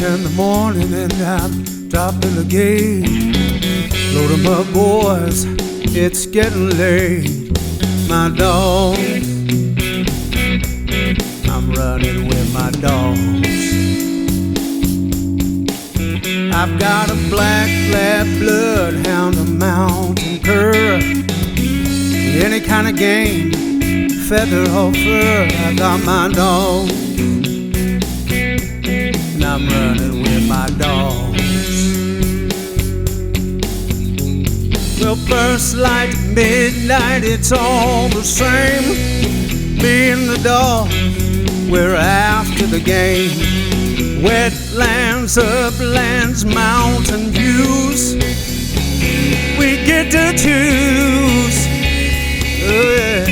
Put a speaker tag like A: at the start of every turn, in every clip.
A: in the morning and I'm dropping the gate. Load 'em up, boys, it's getting late. My dogs, I'm running with my dogs. I've got a black lab bloodhound, a mountain cur, any kind of game, feather or fur. I got my dogs, and I'm running with my dogs. Well, first light, midnight, it's all the same. Me and the dog, we're after the game. Wetlands, uplands, mountain views, we get to choose. Oh yeah.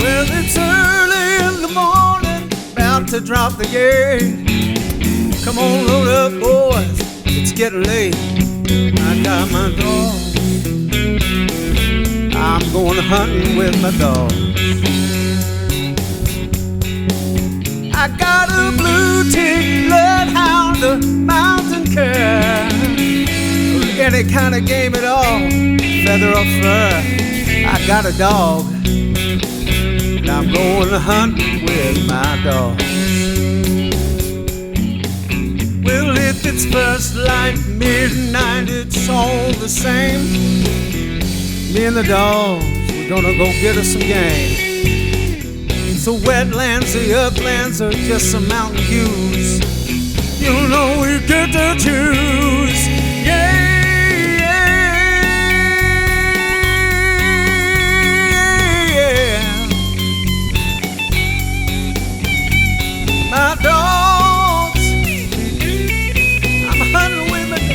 A: Well, it's early in the morning, about to drop the gate. Come on, load up, boys, it's getting late. I got my dog, I'm going hunting with my dog. I got a blue tick bloodhound, a mountain cur, any kind of game at all, feather or fur. I got a dog, and I'm going hunting with my dog. Well, if it's first light, midnight, it's all the same. Me and the dogs, we're gonna go get us some game. So wetlands, the uplands, or just some mountain views, you know we get to choose. Yeah, yeah, yeah. My dogs, I'm hunting with my dogs.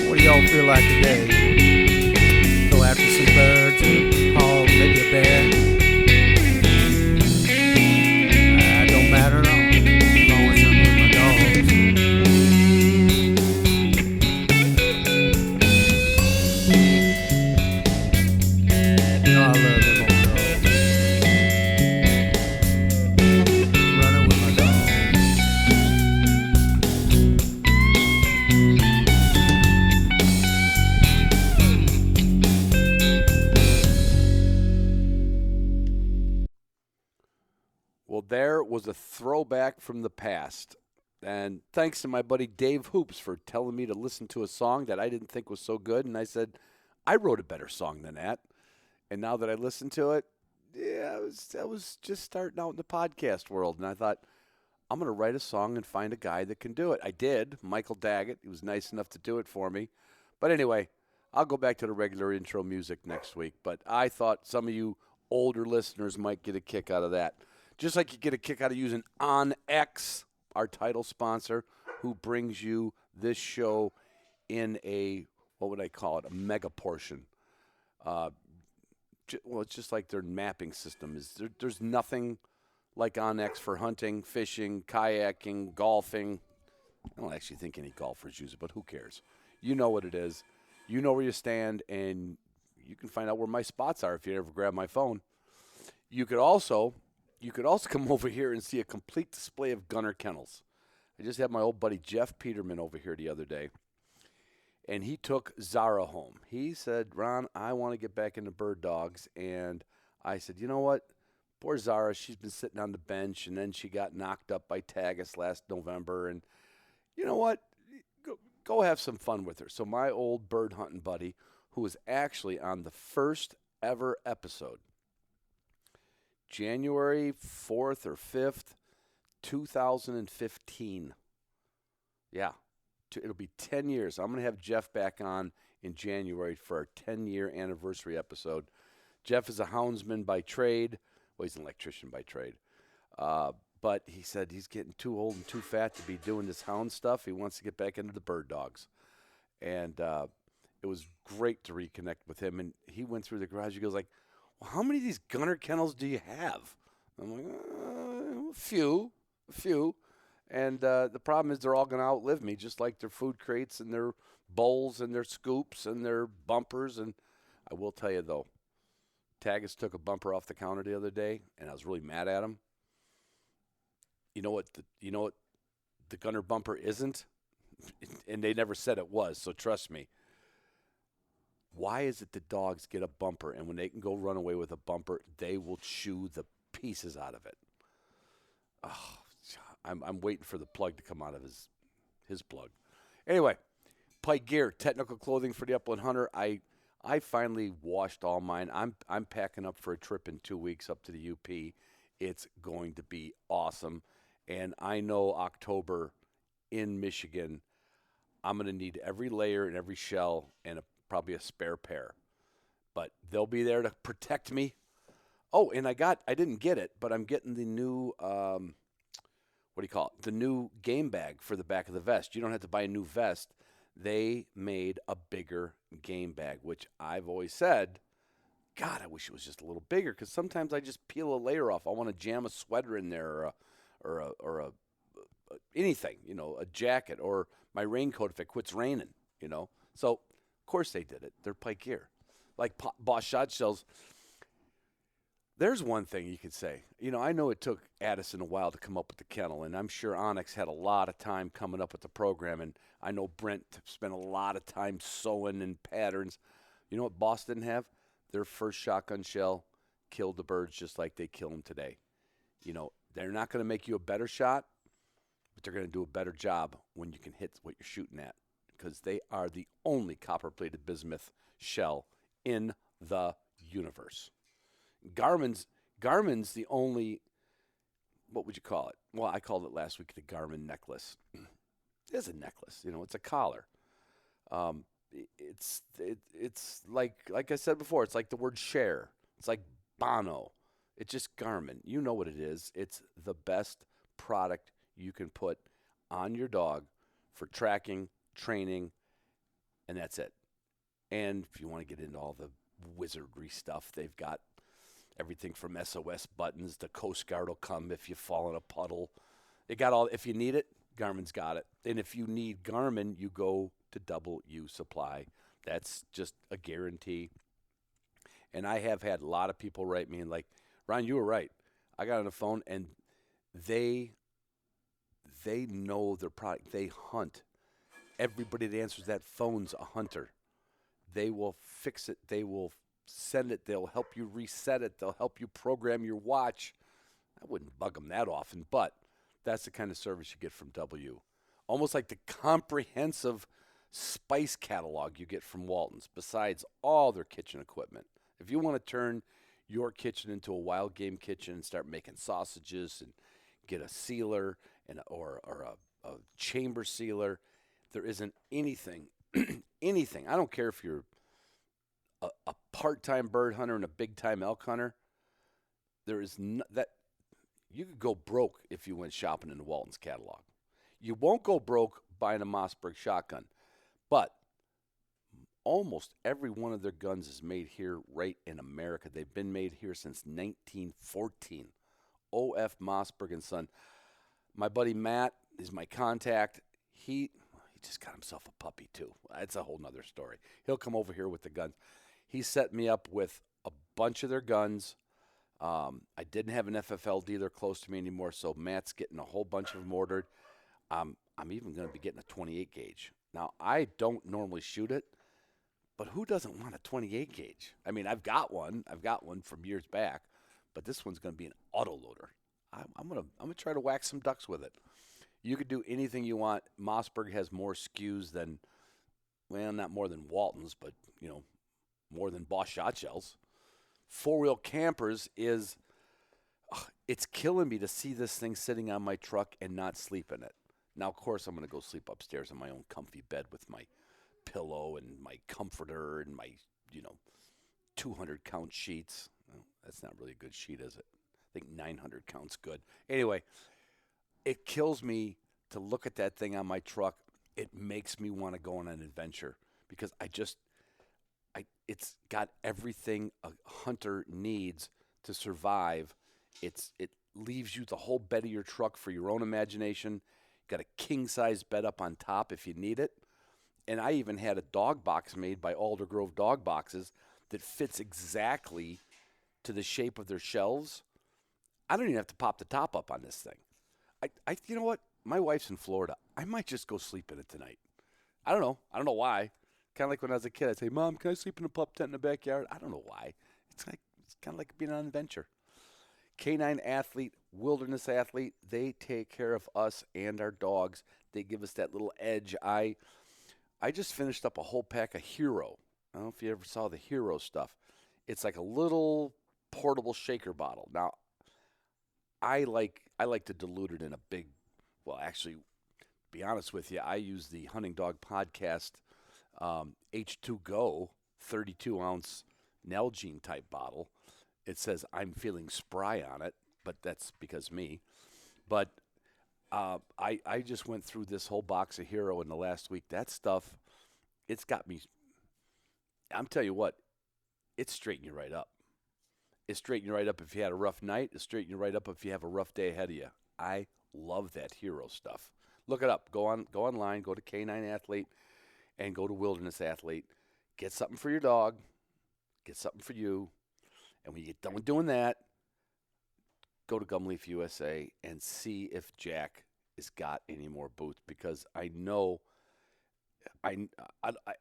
A: What do y'all feel like today? Go after some birds, or hog, maybe a bear? Don't matter at all, as long as I'm with my dogs. You know I love them old dogs. Running with my dogs.
B: Well, there was a throwback from the past. And thanks to my buddy Dave Hoops for telling me to listen to a song that I didn't think was so good. And I said, I wrote a better song than that. And now that I listen to it, yeah, I was just starting out in the podcast world. And I thought, I'm going to write a song and find a guy that can do it. I did. Michael Daggett. He was nice enough to do it for me. But anyway, I'll go back to the regular intro music next week. But I thought some of you older listeners might get a kick out of that. Just like you get a kick out of using OnX, our title sponsor, who brings you this show in a, what would I call it, a mega portion. Well, it's just like their mapping system. There's nothing like OnX for hunting, fishing, kayaking, golfing. I don't actually think any golfers use it, but who cares? You know what it is. You know where you stand, and you can find out where my spots are if you ever grab my phone. You could also come over here and see a complete display of gunner kennels. I just had my old buddy Jeff Peterman over here the other day, and he took Zara home. He said, Ron, I want to get back into bird dogs. And I said, you know what? Poor Zara, she's been sitting on the bench, and then she got knocked up by Tagus last November. And you know what? Go have some fun with her. So my old bird hunting buddy, who was actually on the first ever episode, January 4th or 5th, 2015. Yeah, it'll be 10 years. I'm going to have Jeff back on in January for our 10-year anniversary episode. Jeff is a houndsman by trade. Well, he's an electrician by trade. But he said he's getting too old and too fat to be doing this hound stuff. He wants to get back into the bird dogs. And it was great to reconnect with him. And he went through the garage. He goes like, well, how many of these gunner kennels do you have? I'm like, a few. And the problem is they're all going to outlive me, just like their food crates and their bowls and their scoops and their bumpers. And I will tell you, though, Tagus took a bumper off the counter the other day, and I was really mad at him. You know what the gunner bumper isn't? And they never said it was, so trust me. Why is it the dogs get a bumper, and when they can go run away with a bumper, they will chew the pieces out of it? Oh, I'm waiting for the plug to come out of his plug. Anyway, Pike Gear, technical clothing for the Upland Hunter. I finally washed all mine. I'm packing up for a trip in 2 weeks up to the UP. It's going to be awesome. And I know October in Michigan, I'm going to need every layer and every shell and probably a spare pair. But they'll be there to protect me. Oh, and I didn't get it, but I'm getting the new, the new game bag for the back of the vest. You don't have to buy a new vest. They made a bigger game bag, which I've always said, God, I wish it was just a little bigger, because sometimes I just peel a layer off. I want to jam a sweater in there or anything, a jacket or my raincoat if it quits raining, So, of course they did it. They're Pike Gear. Like Boss Shot Shells. There's one thing you could say. I know it took Addison a while to come up with the kennel, and I'm sure Onyx had a lot of time coming up with the program, and I know Brent spent a lot of time sewing in patterns. You know what Boss didn't have? Their first shotgun shell killed the birds just like they kill them today. They're not going to make you a better shot, but they're going to do a better job when you can hit what you're shooting at, because they are the only copper-plated bismuth shell in the universe. Garmin's the only, what would you call it? Well, I called it last week the Garmin necklace. It is a necklace, it's a collar. It's like I said before, it's like the word share. It's like Bono. It's just Garmin. You know what it is. It's the best product you can put on your dog for tracking, training, and that's it. And if you want to get into all the wizardry stuff, they've got everything from SOS buttons. The Coast Guard will come if you fall in a puddle. They got all. If you need it, Garmin's got it. And if you need Garmin, you go to Double U Supply. That's just a guarantee. And I have had a lot of people write me and like, Ron, you were right. I got on the phone and they know their product. They hunt. Everybody that answers that phone's a hunter. They will fix it. They will send it. They'll help you reset it. They'll help you program your watch. I wouldn't bug them that often, but that's the kind of service you get from W. Almost like the comprehensive spice catalog you get from Walton's, besides all their kitchen equipment. If you want to turn your kitchen into a wild game kitchen and start making sausages and get a sealer or a chamber sealer, there isn't anything, anything. I don't care if you're a part-time bird hunter and a big-time elk hunter. There is that you could go broke if you went shopping in the Walton's catalog. You won't go broke buying a Mossberg shotgun, but almost every one of their guns is made here right in America. They've been made here since 1914. O.F. Mossberg and Son. My buddy Matt is my contact. He just got himself a puppy too. That's a whole nother story. He'll come over here with the guns. He set me up with a bunch of their guns. I didn't have an FFL dealer close to me anymore, so Matt's getting a whole bunch of them ordered. I'm even going to be getting a 28 gauge. Now, I don't normally shoot it, but who doesn't want a 28 gauge? I mean, I've got one. I've got one from years back, but this one's going to be an autoloader. I'm gonna try to whack some ducks with it. You could do anything you want. Mossberg has more SKUs than, well, not more than Walton's, but more than Boss Shot Shells. Four-wheel campers is, it's killing me to see this thing sitting on my truck and not sleep in it. Now, of course, I'm going to go sleep upstairs in my own comfy bed with my pillow and my comforter and my, 200 count sheets. Well, that's not really a good sheet, is it? I think 900 counts good. Anyway, it kills me to look at that thing on my truck. It makes me want to go on an adventure because it's got everything a hunter needs to survive. It leaves you the whole bed of your truck for your own imagination. Got a king-size bed up on top if you need it. And I even had a dog box made by Aldergrove Dog Boxes that fits exactly to the shape of their shelves. I don't even have to pop the top up on this thing. You know what? My wife's in Florida. I might just go sleep in it tonight. I don't know. I don't know why. Kind of like when I was a kid, I'd say, Mom, can I sleep in a pup tent in the backyard? I don't know why. It's kind of like being on an adventure. Canine athlete, wilderness athlete, they take care of us and our dogs. They give us that little edge. I just finished up a whole pack of Hero. I don't know if you ever saw the Hero stuff. It's like a little portable shaker bottle. Now, I like to dilute it in a big, well, actually, be honest with you, I use the Hunting Dog Podcast H2Go 32-ounce Nalgene type bottle. It says I'm feeling spry on it, but that's because me. But I just went through this whole box of Hero in the last week. That stuff, it's got me. I'm telling you what, it straightened you right up. It straightened you right up if you had a rough night. It straightened you right up if you have a rough day ahead of you. I love that Hero stuff. Look it up. Go online. Go to Canine Athlete, and go to Wilderness Athlete. Get something for your dog. Get something for you. And when you get done doing that, go to Gumleaf USA and see if Jack has got any more boots, because I know I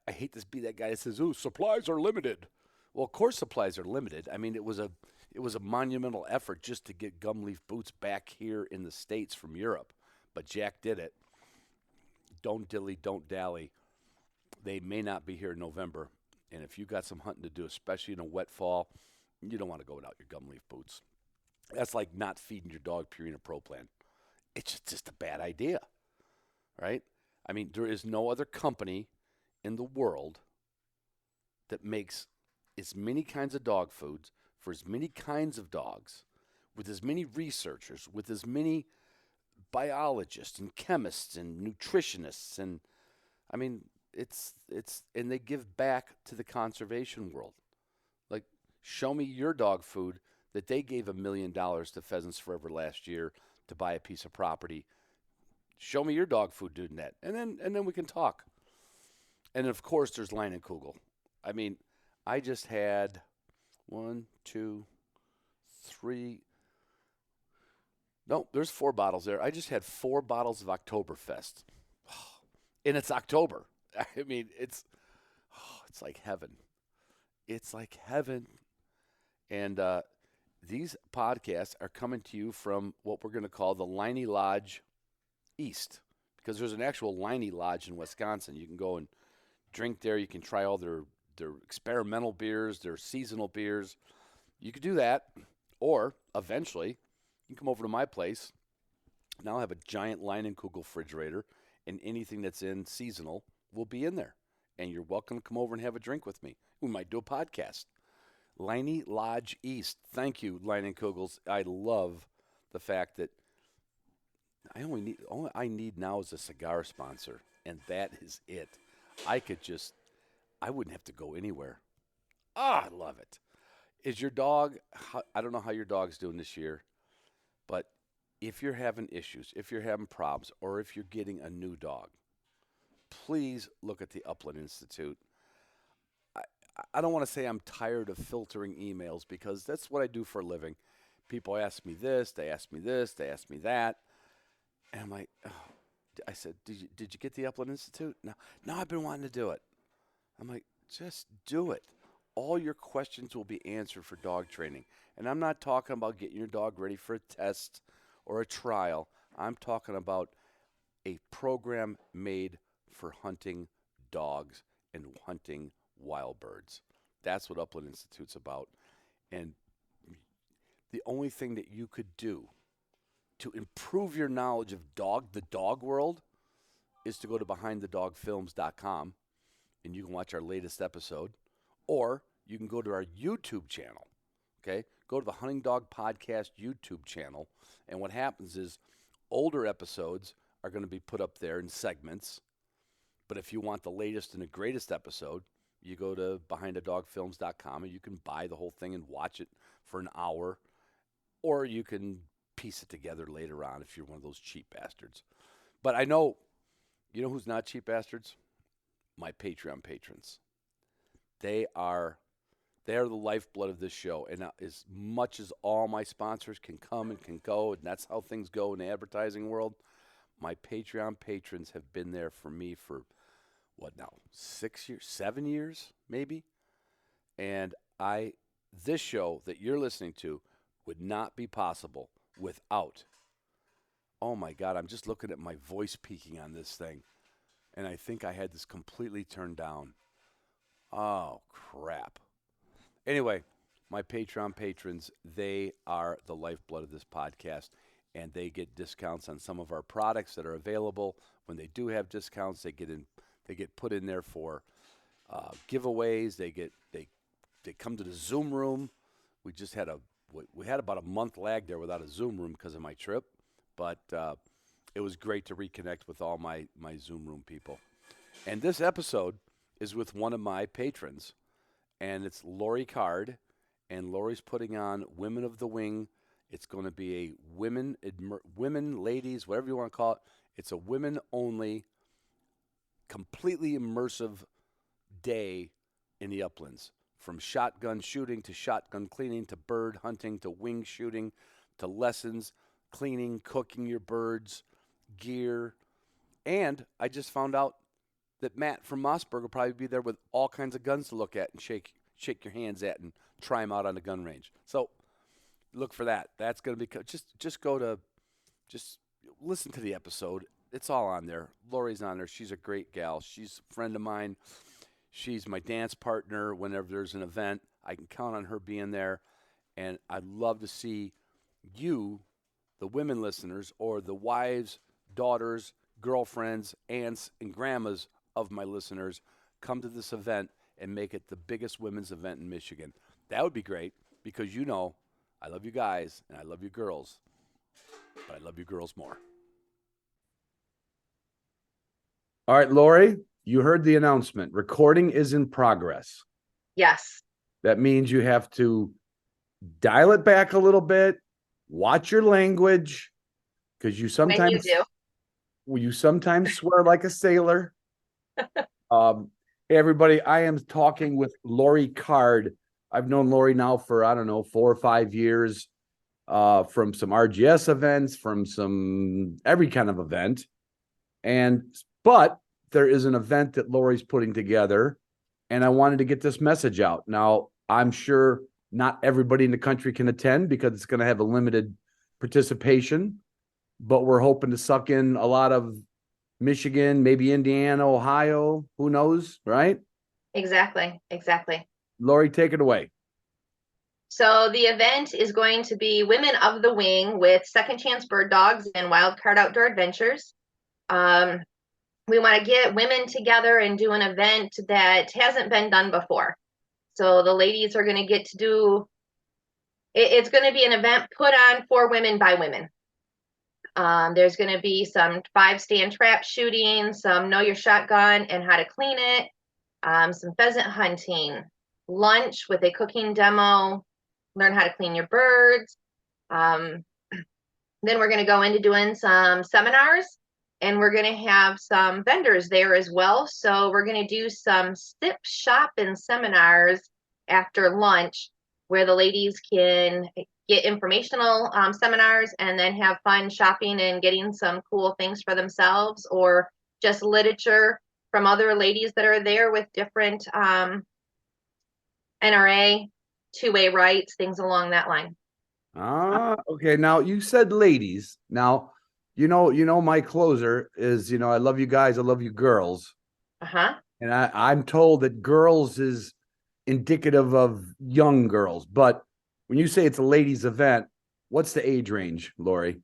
B: hate to be that guy that says, "Ooh, supplies are limited." Well, of course supplies are limited. I mean, it was a monumental effort just to get Gumleaf boots back here in the States from Europe, but Jack did it. Don't dilly, don't dally. They may not be here in November, and if you got some hunting to do, especially in a wet fall, you don't want to go without your Gumleaf boots. That's like not feeding your dog Purina Pro Plan. It's just a bad idea, right? I mean, there is no other company in the world that makes as many kinds of dog foods for as many kinds of dogs, with as many researchers, with as many biologists and chemists and nutritionists, and I mean, it's and they give back to the conservation world. Like, show me your dog food that they gave $1 million to Pheasants Forever last year to buy a piece of property. Show me your dog food doing that, and then we can talk. And of course, there's Leinenkugel. I mean, I just had 1, 2, 3. No, there's 4 bottles there. I just had 4 bottles of Oktoberfest, and it's October. I mean, it's like heaven. It's like heaven. And these podcasts are coming to you from what we're going to call the Leinie Lodge East, because there's an actual Leinie Lodge in Wisconsin. You can go and drink there. You can try all their experimental beers, their seasonal beers. You could do that, or eventually you can come over to my place. Now I have a giant Leinenkugel refrigerator, and anything that's in seasonal will be in there. And you're welcome to come over and have a drink with me. We might do a podcast. Leinie Lodge East. Thank you, Leinenkugels. I love the fact that all I need now is a cigar sponsor, and that is it. I wouldn't have to go anywhere. I love it. Is your dog, I don't know how your dog's doing this year, but if you're having issues, if you're having problems, or if you're getting a new dog, please look at the Upland Institute. I don't want to say I'm tired of filtering emails, because that's what I do for a living. People ask me this, they ask me this, they ask me that. And I'm like, oh. I said, did you get the Upland Institute? No, I've been wanting to do it. I'm like, just do it. All your questions will be answered for dog training. And I'm not talking about getting your dog ready for a test or a trial. I'm talking about a program made for hunting dogs and hunting wild birds. That's what Upland Institute's about. And the only thing that you could do to improve your knowledge of the dog world, is to go to BehindTheDogFilms.com, and you can watch our latest episode, or you can go to our YouTube channel. Okay, go to the Hunting Dog Podcast YouTube channel, and what happens is older episodes are going to be put up there in segments. But if you want the latest and the greatest episode, you go to behindadogfilms.com and you can buy the whole thing and watch it for an hour, or you can piece it together later on if you're one of those cheap bastards. But I know, you know who's not cheap bastards? My Patreon patrons. They are the lifeblood of this show. And as much as all my sponsors can come and can go, and that's how things go in the advertising world, my Patreon patrons have been there for me for, what now, 6 years, 7 years, maybe? And this show that you're listening to would not be possible without, oh my God, I'm just looking at my voice peaking on this thing. And I think I had this completely turned down. Oh, crap. Anyway, my Patreon patrons, they are the lifeblood of this podcast, and they get discounts on some of our products that are available. When they do have discounts, they get put in there for giveaways. They come to the Zoom room. We had about a month lag there without a Zoom room because of my trip, but it was great to reconnect with all my Zoom room people. And this episode is with one of my patrons, and it's Lori Card, and Lori's putting on Women of the Wing. It's going to be a women, ladies, whatever you want to call it. It's a women-only, completely immersive day in the uplands, from shotgun shooting to shotgun cleaning to bird hunting to wing shooting to lessons, cleaning, cooking your birds, gear. And I just found out that Matt from Mossberg will probably be there with all kinds of guns to look at and shake your hands at and try them out on the gun range. So look for that. That's going to be just listen to the episode. It's all on there. Lori's on there. She's a great gal. She's a friend of mine. She's my dance partner whenever there's an event. I can count on her being there. And I'd love to see you, the women listeners, or the wives, daughters, girlfriends, aunts, and grandmas of my listeners come to this event and make it the biggest women's event in Michigan. That would be great because I love you guys and I love you girls, but I love you girls more. All right, Lori, you heard the announcement. Recording is in progress.
C: Yes.
B: That means you have to dial it back a little bit, watch your language, because you sometimes swear like a sailor. Hey, everybody, I am talking with Lori Card. I've known Lori now for, 4 or 5 years, from some RGS events, from some every kind of event. But there is an event that Lori's putting together, and I wanted to get this message out. Now, I'm sure not everybody in the country can attend because it's going to have a limited participation, but we're hoping to suck in a lot of Michigan, maybe Indiana, Ohio, who knows, right?
C: Exactly.
B: Lori, take it away.
C: So the event is going to be Women of the Wing with Second Chance Bird Dogs and Wildcard Outdoor Adventures. We want to get women together and do an event that hasn't been done before. So the ladies are going to get to do, it's going to be an event put on for women by women. There's going to be some 5-stand trap shooting, some know your shotgun and how to clean it, some pheasant hunting, lunch with a cooking demo, learn how to clean your birds. Then we're going to go into doing some seminars, and we're going to have some vendors there as well. So we're going to do some sip, shop, and seminars after lunch where the ladies can get informational seminars and then have fun shopping and getting some cool things for themselves, or just literature from other ladies that are there with different NRA, two-way rights, things along that line.
B: Okay. Now you said ladies. Now, my closer is, I love you guys. I love you girls.
C: Uh-huh.
B: And I'm told that girls is indicative of young girls. But when you say it's a ladies event, what's the age range, Lori?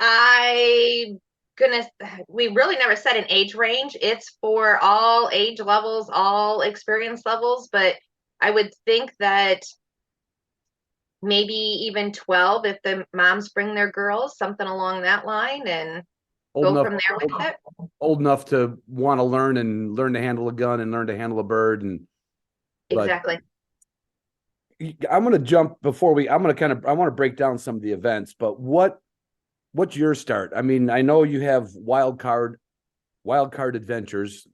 C: I goodness, we really never set an age range. It's for all age levels, all experience levels, but I would think that maybe even 12 if the moms bring their girls, something along that line, and
B: Old
C: go
B: enough,
C: from there with it.
B: old enough to want to learn to handle a gun and learn to handle a bird. But
C: Exactly.
B: I'm going to jump before I want to break down some of the events, but what's your start? I mean, I know you have Wild Card Adventures,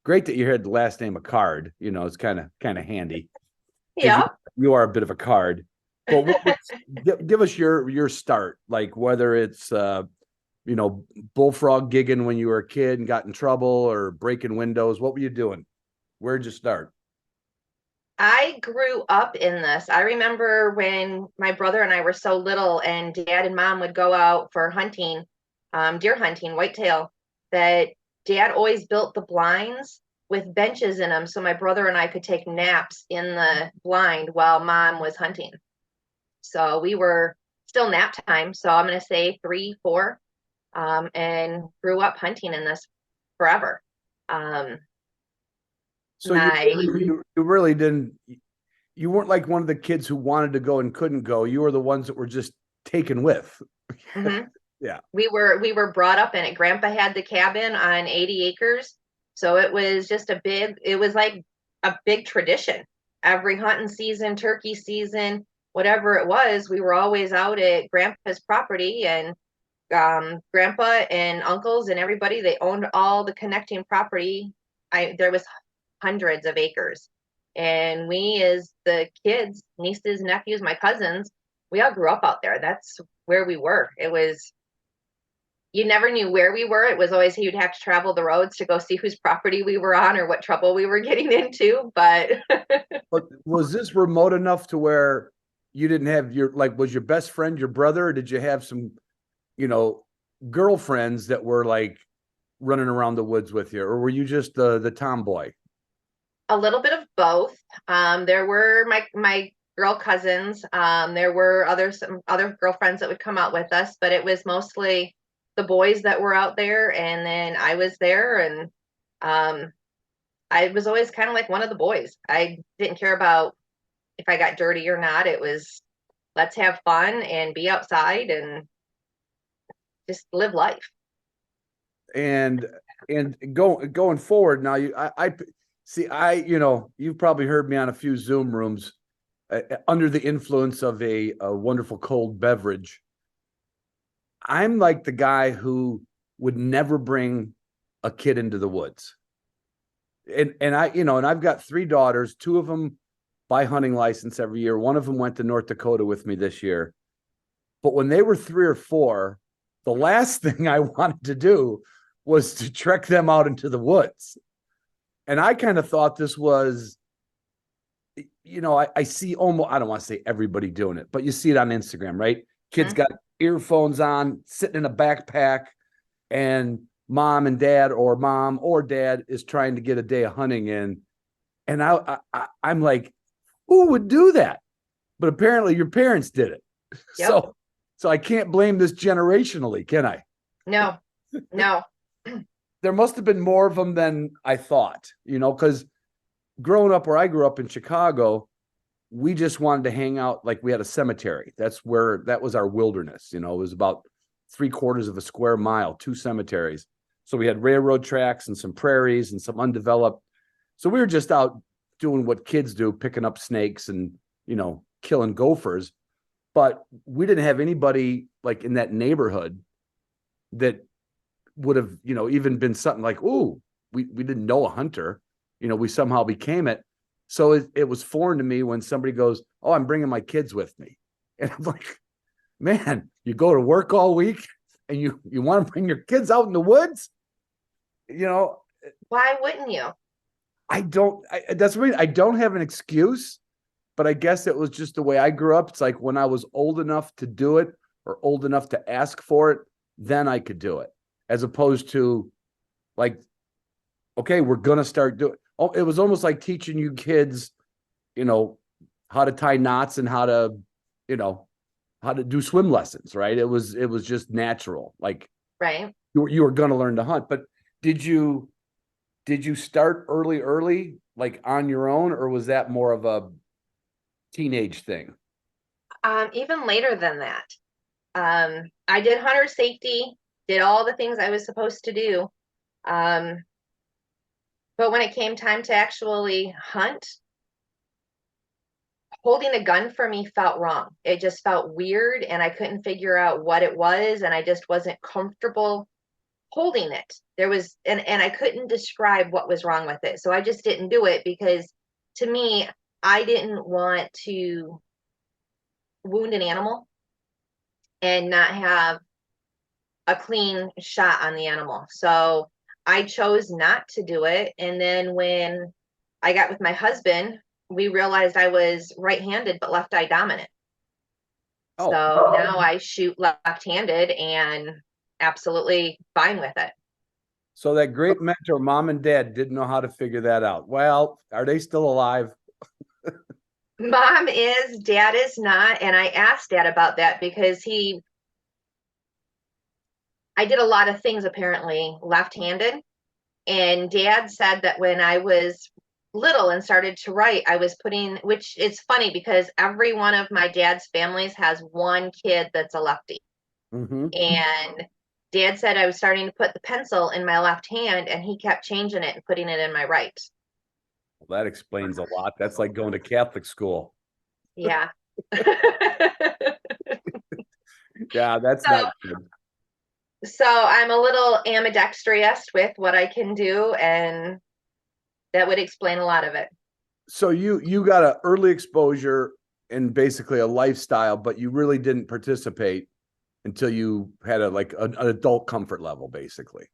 B: great that you had the last name of Card, it's kind of handy.
C: Yeah.
B: You are a bit of a card. But give us your start, like whether it's bullfrog gigging when you were a kid and got in trouble, or breaking windows. What were you doing? Where'd you start?
C: I grew up in this. I remember when my brother and I were so little, and dad and mom would go out for hunting, deer hunting, whitetail, that dad always built the blinds with benches in them so my brother and I could take naps in the blind while mom was hunting. So we were still nap time. So I'm going to say 3, 4, and grew up hunting in this forever.
B: So
C: My
B: you really didn't. You weren't like one of the kids who wanted to go and couldn't go. You were the ones that were just taken with.
C: Mhm.
B: Yeah.
C: We were brought up in it. Grandpa had the cabin on 80 acres. So it was just it was like a big tradition. Every hunting season, turkey season, whatever it was, we were always out at grandpa's property, and grandpa and uncles and everybody, they owned all the connecting property. There was hundreds of acres. And we, as the kids, nieces, nephews, my cousins, we all grew up out there. That's where we were. It was, you never knew where we were. It was always you'd have to travel the roads to go see whose property we were on or what trouble we were getting into. But
B: But was this remote enough to where you didn't have was your best friend your brother, or did you have some, girlfriends that were like running around the woods with you, or were you just the tomboy?
C: a little bit of both. There were my girl cousins. There were some other girlfriends that would come out with us, but it was mostly the boys that were out there, and then I was there, and I was always kind of like one of the boys. I didn't care about if I got dirty or not. It was, let's have fun and be outside and just live life.
B: And going forward now, I see, you've probably heard me on a few Zoom rooms under the influence of a wonderful cold beverage. I'm like the guy who would never bring a kid into the woods. And I've got 3 daughters. 2 of them buy hunting license every year. One of them went to North Dakota with me this year. But when they were 3 or 4, the last thing I wanted to do was to trek them out into the woods. And I kind of thought this was, I see almost, I don't want to say everybody doing it, but you see it on Instagram, right? Kids got earphones on, sitting in a backpack, and mom or dad is trying to get a day of hunting in. And I'm like, who would do that? But apparently your parents did it.
C: Yep.
B: So I can't blame this generationally, can I?
C: No.
B: There must have been more of them than I thought, because growing up where I grew up in Chicago, we just wanted to hang out. Like, we had a cemetery. That was our wilderness. It was about 3/4 of a square mile, 2 cemeteries. So we had railroad tracks and some prairies and some undeveloped. So we were just out doing what kids do, picking up snakes and, killing gophers. But we didn't have anybody like in that neighborhood that would have, even been something like, ooh, we didn't know a hunter. We somehow became it. So it was foreign to me when somebody goes, oh, I'm bringing my kids with me. And I'm like, man, you go to work all week and you want to bring your kids out in the woods?
C: Why wouldn't you?
B: That's the reason I don't have an excuse, but I guess it was just the way I grew up. It's like when I was old enough to do it or old enough to ask for it, then I could do it. As opposed to like, okay, we're going to start doing. Oh, it was almost like teaching you kids, how to tie knots and how to do swim lessons, right? It was just natural. Like,
C: Right.
B: you were going to learn to hunt. But did you start early, like on your own, or was that more of a teenage thing?
C: Even later than that. I did hunter safety, did all the things I was supposed to do. But when it came time to actually hunt, holding a gun for me felt wrong. It just felt weird, and I couldn't figure out what it was, and I just wasn't comfortable holding it. There was, and I couldn't describe what was wrong with it. So I just didn't do it because to me, I didn't want to wound an animal and not have a clean shot on the animal. So I chose not to do it. And then when I got with my husband, we realized I was right-handed but left eye dominant.
B: Oh,
C: So now I shoot left-handed and absolutely fine with it.
B: so that great mentor, mom and dad, didn't know how to figure that out. Well, are they still alive?
C: Mom is, dad is not. And I asked dad about that because I did a lot of things apparently left-handed. And dad said that when I was little and started to write, I was putting, which is funny because every one of my dad's families has one kid that's a lefty.
B: Mm-hmm.
C: And dad said I was starting to put the pencil in my left hand, and he kept changing it and putting it in my right.
B: Well, that explains a lot. That's like going to Catholic school.
C: Yeah.
B: Yeah, that's
C: So,
B: not good.
C: so I'm a little ambidextrous with what I can do, and that would explain a lot of it.
B: So you got an early exposure and basically a lifestyle, but you really didn't participate until you had an adult comfort level, basically.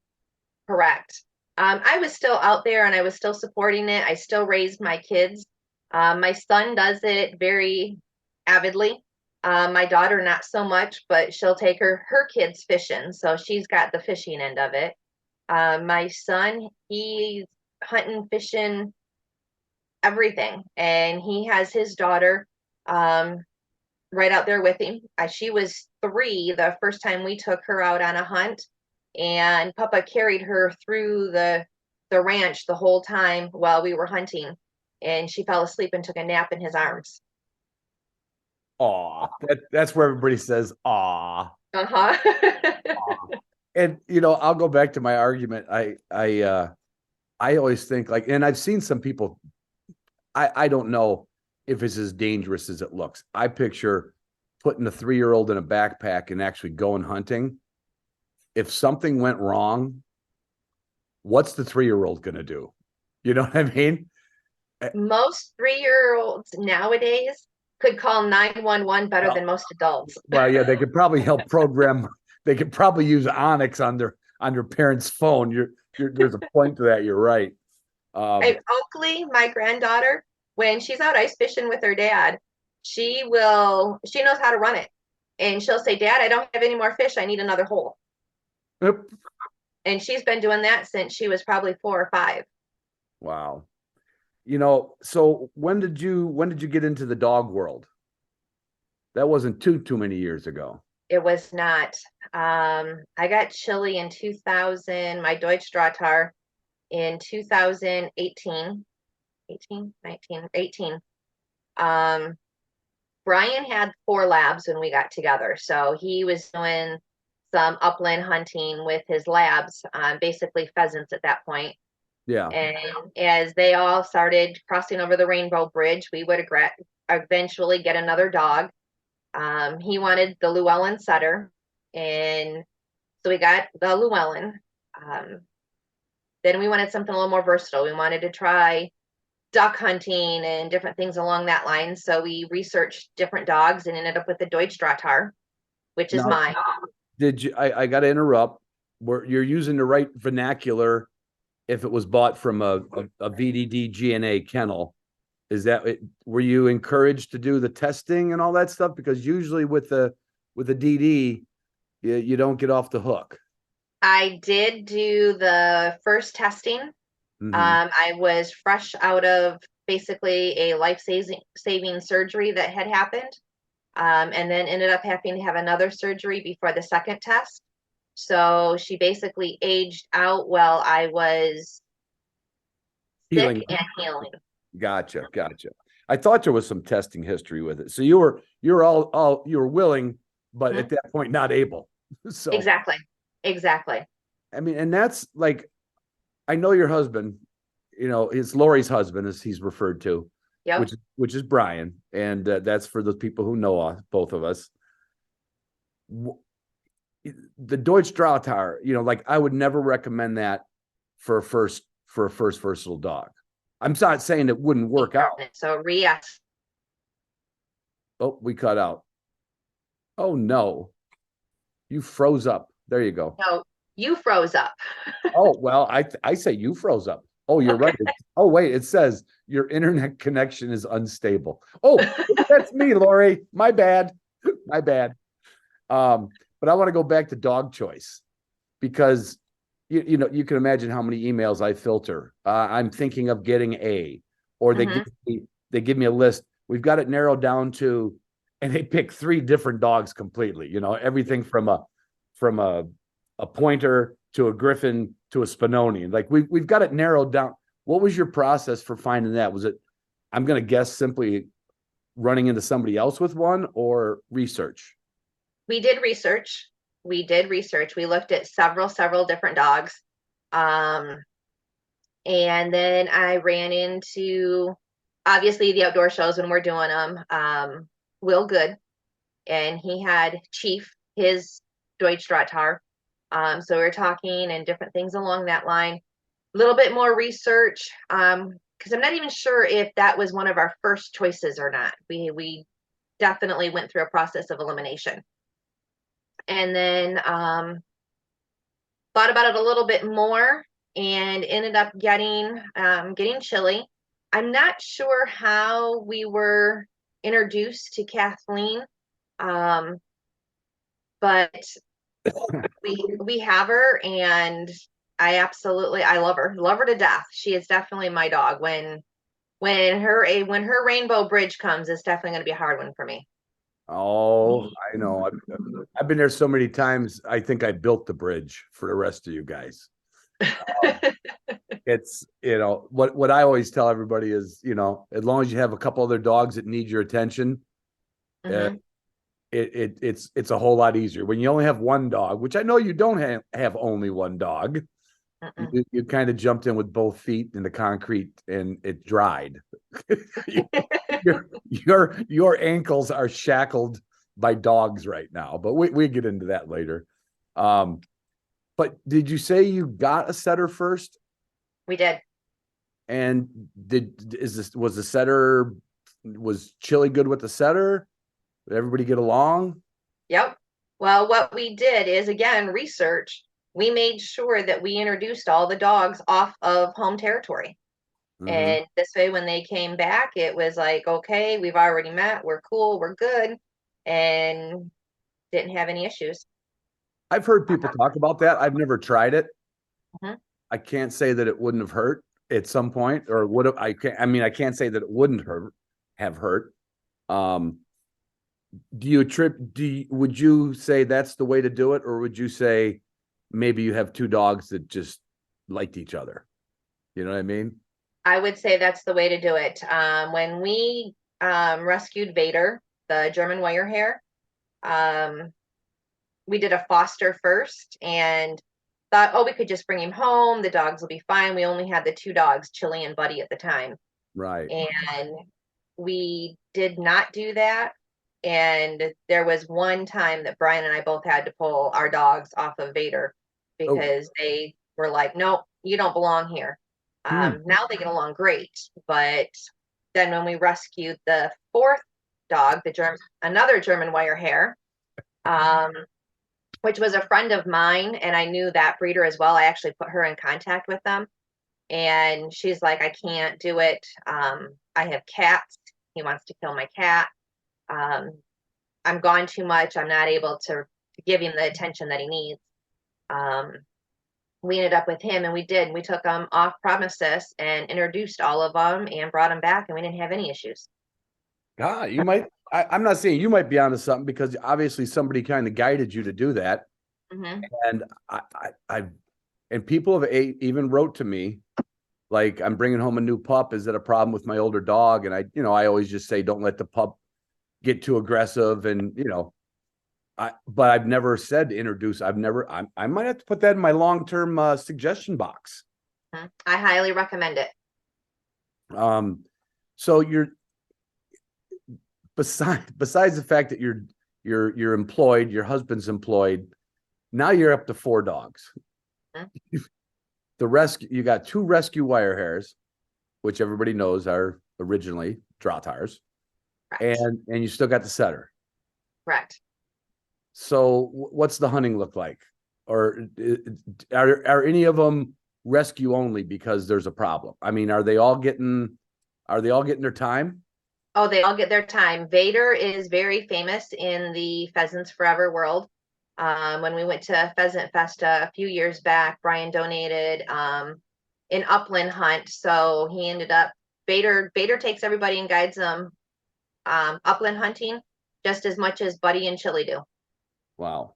C: Correct. I was still out there and I was still supporting it. I still raised my kids. My son does it very avidly. My daughter, not so much, but she'll take her kids fishing. So she's got the fishing end of it. My son, he's hunting, fishing, everything. And he has his daughter right out there with him. She was 3 the first time we took her out on a hunt, and Papa carried her through the ranch the whole time while we were hunting, and she fell asleep and took a nap in his arms.
B: Aw, that's where everybody says aw.
C: Uh-huh.
B: And I'll go back to my argument. I always think and I've seen some people. I don't know if it's as dangerous as it looks. I picture putting a 3-year-old in a backpack and actually going hunting. If something went wrong, what's the 3-year-old going to do? You know what I mean?
C: Most 3-year-olds nowadays could call 911 better than most adults.
B: Well, yeah, they could probably help program. They could probably use Onyx on their parents' phone. There's a point to that. You're right.
C: Oakley, my granddaughter, when she's out ice fishing with her dad, she knows how to run it. And she'll say, Dad, I don't have any more fish. I need another hole.
B: Yep.
C: And she's been doing that since she was probably 4 or 5.
B: Wow. So when did you get into the dog world? That wasn't too many years ago.
C: It was not. I got Chili in 2000, my Deutsch Drahthaar in 2018, 18. Brian had 4 labs when we got together. So he was doing some upland hunting with his labs, basically pheasants at that point.
B: Yeah.
C: And as they all started crossing over the Rainbow Bridge, we would eventually get another dog. He wanted the Llewellyn setter, and so we got the Llewellyn. Then we wanted something a little more versatile. We wanted to try duck hunting and different things along that line. So we researched different dogs and ended up with the Deutsch Drahthaar, which is mine.
B: Did you? I got to interrupt. Where you're using the right vernacular. If it was bought from a VDD GNA kennel, is that it? Were you encouraged to do the testing and all that stuff? Because usually with the DD, you don't get off the hook.
C: I did do the first testing.
B: Mm-hmm.
C: I was fresh out of basically a life-saving surgery that had happened, and then ended up having to have another surgery before the second test. So she basically aged out while I was
B: Healing.
C: sick and healing.
B: Gotcha. I thought there was some testing history with it. So you were you were willing, but at that point not able. So
C: Exactly.
B: I mean, and that's like, I know your husband, it's Lori's husband, as he's referred to,
C: Yep.
B: which is Brian, and that's for the people who know us, both of us. The Deutsch Draughtar, like I would never recommend that for a first versatile dog. I'm not saying it wouldn't work out.
C: So yes.
B: Oh, we cut out. Oh no, you froze up. There you go.
C: No, you froze up.
B: Oh well, I say you froze up. Oh, you're right. Oh wait, it says your internet connection is unstable. Oh, that's me, Lori. My bad. My bad. But I want to go back to dog choice, because you can imagine how many emails I filter. I'm thinking of getting a, or they give me a list. We've got it narrowed down to, and they pick 3 different dogs completely. Everything from a pointer to a griffin to a Spinoni. Like we've got it narrowed down. What was your process for finding that? Was it, I'm going to guess, simply running into somebody else with one, or research?
C: We did research. We looked at several different dogs. And then I ran into, obviously, the outdoor shows when we're doing them. Will Good, and he had Chief, his Deutsch Draughtar. So we were talking and different things along that line. A little bit more research, because I'm not even sure if that was one of our first choices or not. We definitely went through a process of elimination. And then thought about it a little bit more and ended up getting Chili. I'm not sure how we were introduced to Kathleen, but we have her, and I love her to death. She is definitely my dog. When her rainbow bridge comes, it's definitely going to be a hard one for me.
B: Oh, I know. I've been there so many times. I think I built the bridge for the rest of you guys. It's, what I always tell everybody is, as long as you have a couple other dogs that need your attention, it's a whole lot easier. When you only have one dog, which I know you don't have only one dog, you kind of jumped in with both feet in the concrete and it dried. your ankles are shackled by dogs right now, but we get into that later. But did you say you got a setter first?
C: We did.
B: And was Chili good with the setter? Did everybody get along?
C: Yep. Well, what we did is, again, research. We made sure that we introduced all the dogs off of home territory. And this way, when they came back, it was like, okay, we've already met. We're cool. We're good. And didn't have any issues.
B: I've heard people talk about that. I've never tried it. I can't say that it wouldn't have hurt at some point, or would have. I can't say that it wouldn't have hurt. Would you say that's the way to do it, or would you say maybe you have 2 dogs that just liked each other? You know what I mean?
C: I would say that's the way to do it. When we rescued Vader, the German wire hair, we did a foster first and thought, oh, we could just bring him home. The dogs will be fine. We only had the 2 dogs, Chili and Buddy, at the time.
B: Right.
C: And we did not do that. And there was one time that Brian and I both had to pull our dogs off of Vader because they were like, nope, you don't belong here. Now they get along great. But then when we rescued the 4th dog, another German wire hair, which was a friend of mine, and I knew that breeder as well. I actually put her in contact with them. And she's like, I can't do it. I have cats. He wants to kill my cat. I'm gone too much. I'm not able to give him the attention that he needs. We ended up with him, and we took him off premises and introduced all of them and brought him back, and we didn't have any issues.
B: God, you might, I'm not saying you might be onto something, because obviously somebody kind of guided you to do that.
C: Mm-hmm.
B: And and people have even wrote to me, like, I'm bringing home a new pup. Is it a problem with my older dog? And I always just say, don't let the pup get too aggressive. And, but I've never said to introduce. I might have to put that in my long-term suggestion box.
C: I highly recommend it.
B: So besides the fact that you're employed, your husband's employed, now you're up to 4 dogs. You got 2 rescue wire hairs, which everybody knows are originally Drottars, and you still got the setter.
C: Correct.
B: So what's the hunting look like? Or are any of them rescue only because there's a problem? I mean, are they all getting their time?
C: Oh, they all get their time. Vader is very famous in the Pheasants Forever world. When we went to Pheasant Fest a few years back, Brian donated an upland hunt. So he ended up, Vader takes everybody and guides them upland hunting just as much as Buddy and Chili do.
B: Wow.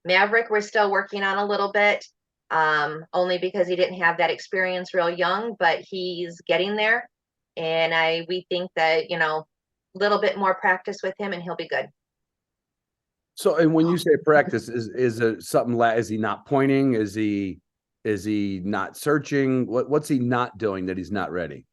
C: Maverick, we're still working on a little bit, only because he didn't have that experience real young, but he's getting there. And we think that, a little bit more practice with him and he'll be good.
B: So, and when you say practice, is it something is he not pointing? Is he not searching? What's he not doing that he's not ready?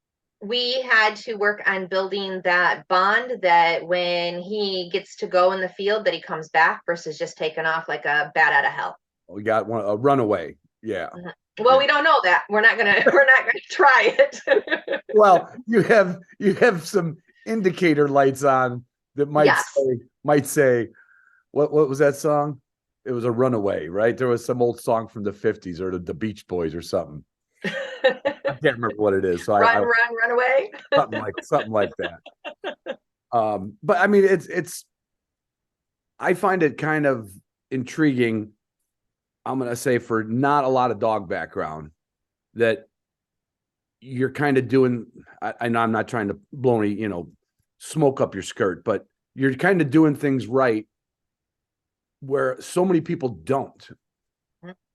C: We had to work on building that bond that when he gets to go in the field, that he comes back versus just taking off like a bat out of hell.
B: We got a runaway. Yeah.
C: Mm-hmm. Well, we don't know that. We're not gonna try it.
B: Well, you have some indicator lights on that might say, what was that song? It was a runaway, right? There was some old song from the 50s or the Beach Boys or something. I can't remember what it is. So
C: run away.
B: something like that. But I mean, I find it kind of intriguing. I'm going to say, for not a lot of dog background, that you're kind of doing, I know I'm not trying to blow any, smoke up your skirt, but you're kind of doing things right where so many people don't.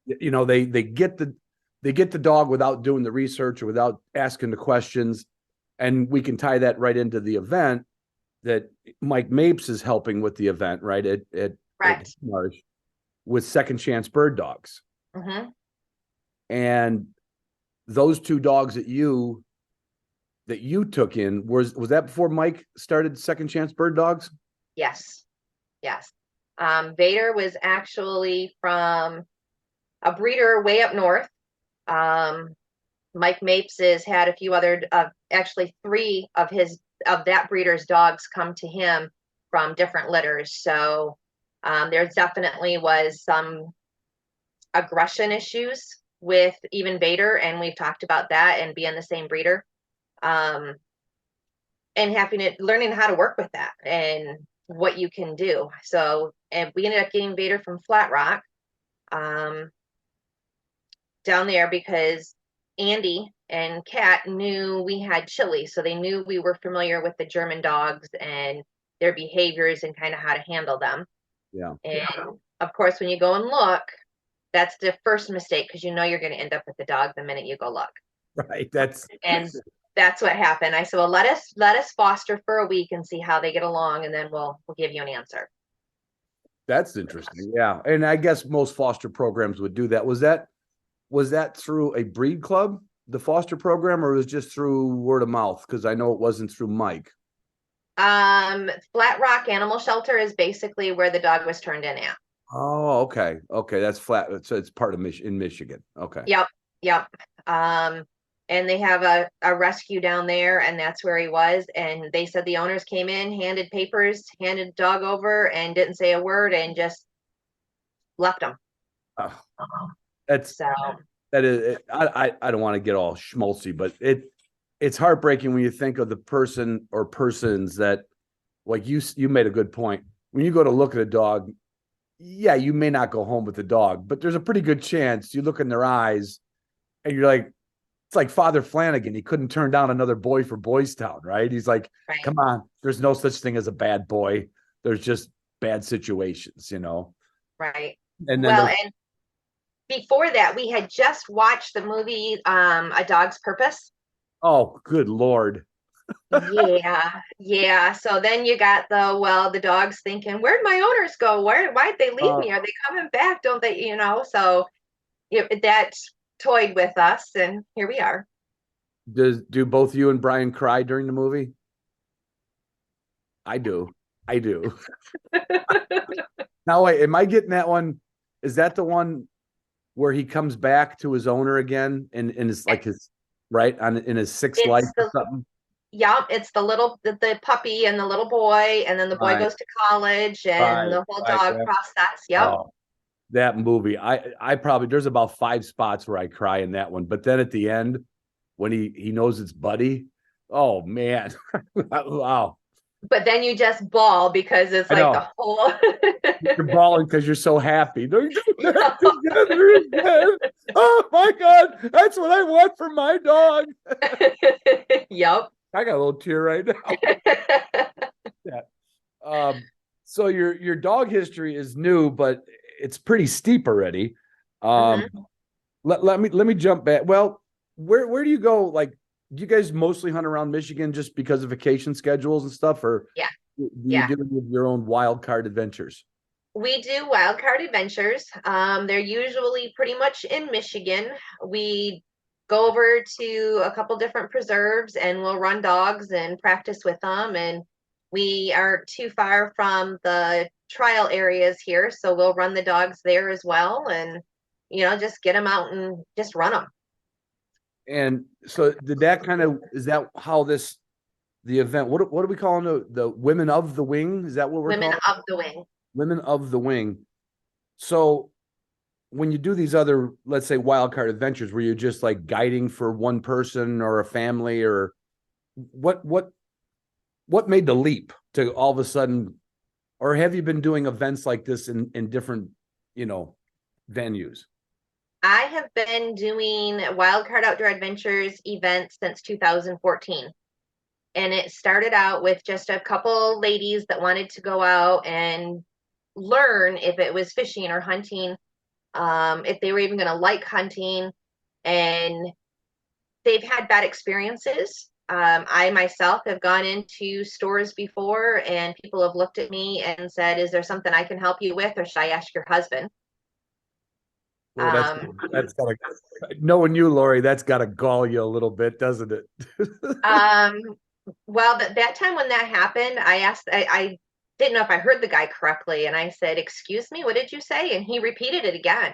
B: They get the dog without doing the research or without asking the questions. And we can tie that right into the event that Mike Mapes is helping with the event, right? At Marsh, with Second Chance Bird Dogs.
C: Mm-hmm.
B: And those 2 dogs that you took in, was that before Mike started Second Chance Bird Dogs?
C: Yes. Vader was actually from a breeder way up north. Mike Mapes has had a few other, actually 3 of that breeder's dogs come to him from different litters. So there definitely was some aggression issues with even Vader, and we've talked about that and being the same breeder, and learning how to work with that and what you can do. So, and we ended up getting Vader from Flat Rock down there because Andy and Kat knew we had Chili, so they knew we were familiar with the German dogs and their behaviors and kind of how to handle them.
B: Yeah.
C: And of course, when you go and look, that's the first mistake, because you're going to end up with the dog the minute you go look.
B: Right.
C: That's what happened. I said, well, let us foster for a week and see how they get along, and then we'll give you an answer.
B: That's interesting. Yeah. And I guess most foster programs would do that. Was that through a breed club, the foster program, or was it just through word of mouth? Because I know it wasn't through Mike.
C: Flat Rock Animal Shelter is basically where the dog was turned in at.
B: Oh, okay. That's flat. So it's part of in Michigan. Okay.
C: Yep. And they have a rescue down there, and that's where he was. And they said the owners came in, handed the dog over, and didn't say a word, and just left him.
B: That is. I don't want to get all schmaltzy, but it's heartbreaking when you think of the person or persons that, like you made a good point. When you go to look at a dog, yeah, you may not go home with the dog, but there's a pretty good chance you look in their eyes and you're like, it's like Father Flanagan. He couldn't turn down another boy for Boys Town, right? He's like, Come on, there's no such thing as a bad boy. There's just bad situations,
C: Right.
B: And then
C: Well, and before that, we had just watched the movie A Dog's Purpose.
B: oh, good Lord.
C: Yeah, yeah. So then you got the dog's thinking, where'd my owners go? Why'd they leave
B: Uh,
C: me? Are they coming back? Don't they, So that toyed with us, and here we are.
B: do both you and Brian cry during the movie? I do. I do. Now, wait, am I getting that one? Is that the one where he comes back to his owner again and it's like his right on in his sixth life
C: It's
B: or
C: the
B: something?
C: Yeah, it's the puppy and the little boy, and then the boy
B: Right,
C: goes to college, and
B: right,
C: the whole
B: right.
C: dog
B: Yeah.
C: process. Yep.
B: Oh, that movie. I probably there's about 5 spots where I cry in that one, but then at the end when he knows it's Buddy, oh man, wow.
C: But then you just bawl because it's
B: I
C: like
B: know
C: the whole.
B: you're bawling because you're so happy. They're back together again. Oh my God, that's what I want for my dog.
C: Yep.
B: I got a little tear right now. Yeah. Um, so your dog history is new, but it's pretty steep already. Um,
C: hmm
B: let me jump back. Well, where do you go? Like, do you guys mostly hunt around Michigan just because of vacation schedules and stuff, or
C: Yeah,
B: do you
C: yeah.
B: do your own wild card adventures?
C: We do wild card adventures. They're usually pretty much in Michigan. We go over to a couple different preserves and we'll run dogs and practice with them. And we aren't too far from the trial areas here, so we'll run the dogs there as well. And just get them out and just run them.
B: And so did that kind of is that how this the event? What are we calling the women of the wing? Is that what we're
C: Women
B: calling
C: of the wing.
B: women of the wing? So when you do these other, let's say, wild card adventures, where you're just like guiding for one person or a family, or what what what made the leap to all of a sudden, or have you been doing events like this in different, you know, venues?
C: I have been doing Wildcard Outdoor Adventures events since 2014. And it started out with just a couple ladies that wanted to go out and learn if it was fishing or hunting, if they were even going to like hunting. And they've had bad experiences. I myself have gone into stores before and people have looked at me and said, is there something I can help you with, or should I ask your husband?
B: Well,
C: Um,
B: that's gotta knowing you, Lori, that's gotta gall you a little bit, doesn't it?
C: um, well, that time when that happened, I didn't know if I heard the guy correctly. And I said, excuse me, what did you say? And he repeated it again.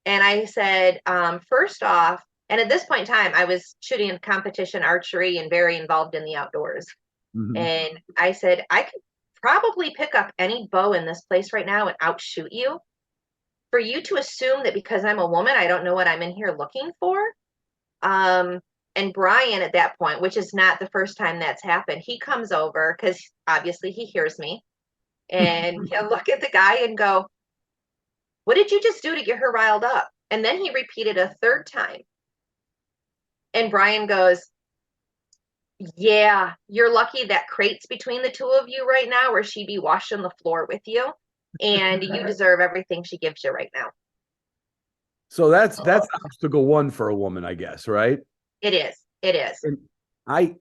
C: And I said, first off, and at this point in time, I was shooting competition archery and very involved in the outdoors.
B: Mhm.
C: And I said, I could probably pick up any bow in this place right now and outshoot you. For you to assume that because I'm a woman, I don't know what I'm in here looking for. And Brian at that point, which is not the first time that's happened, he comes over because obviously he hears me, and he'll look at the guy and go, what did you just do to get her riled up? And then he repeated a third time. And Brian goes, yeah, you're lucky that crate's between the two of you right now, or she'd be washing the floor with you. And you deserve everything she gives you right now.
B: So that's obstacle one for a woman, I guess, right?
C: It is. It is.
B: And I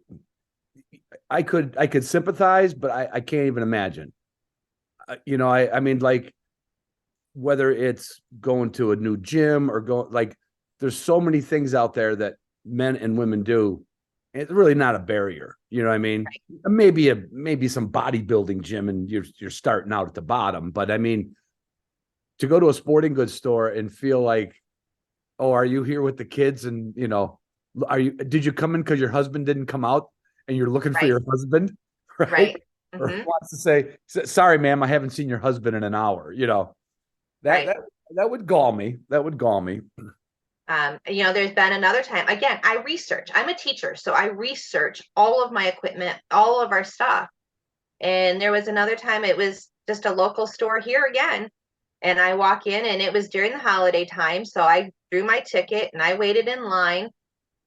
B: I could sympathize, but I can't even imagine. I mean, like whether it's going to a new gym or go like, there's so many things out there that men and women do. It's really not a barrier. You know what I mean? Maybe some bodybuilding gym and you're starting out at the bottom, but I mean, to go to a sporting goods store and feel like, oh, are you here with the kids? And did you come in because your husband didn't come out and you're looking for
C: Right.
B: your husband? Right.
C: Right.
B: Or
C: hmm
B: wants to say, sorry, ma'am, I haven't seen your husband in an hour. That
C: Right.
B: that that would gall me. That would gall me.
C: There's been another time. Again, I research. I'm a teacher, so I research all of my equipment, all of our stuff. And there was another time it was just a local store here again. And I walk in and it was during the holiday time. So I drew my ticket and I waited in line.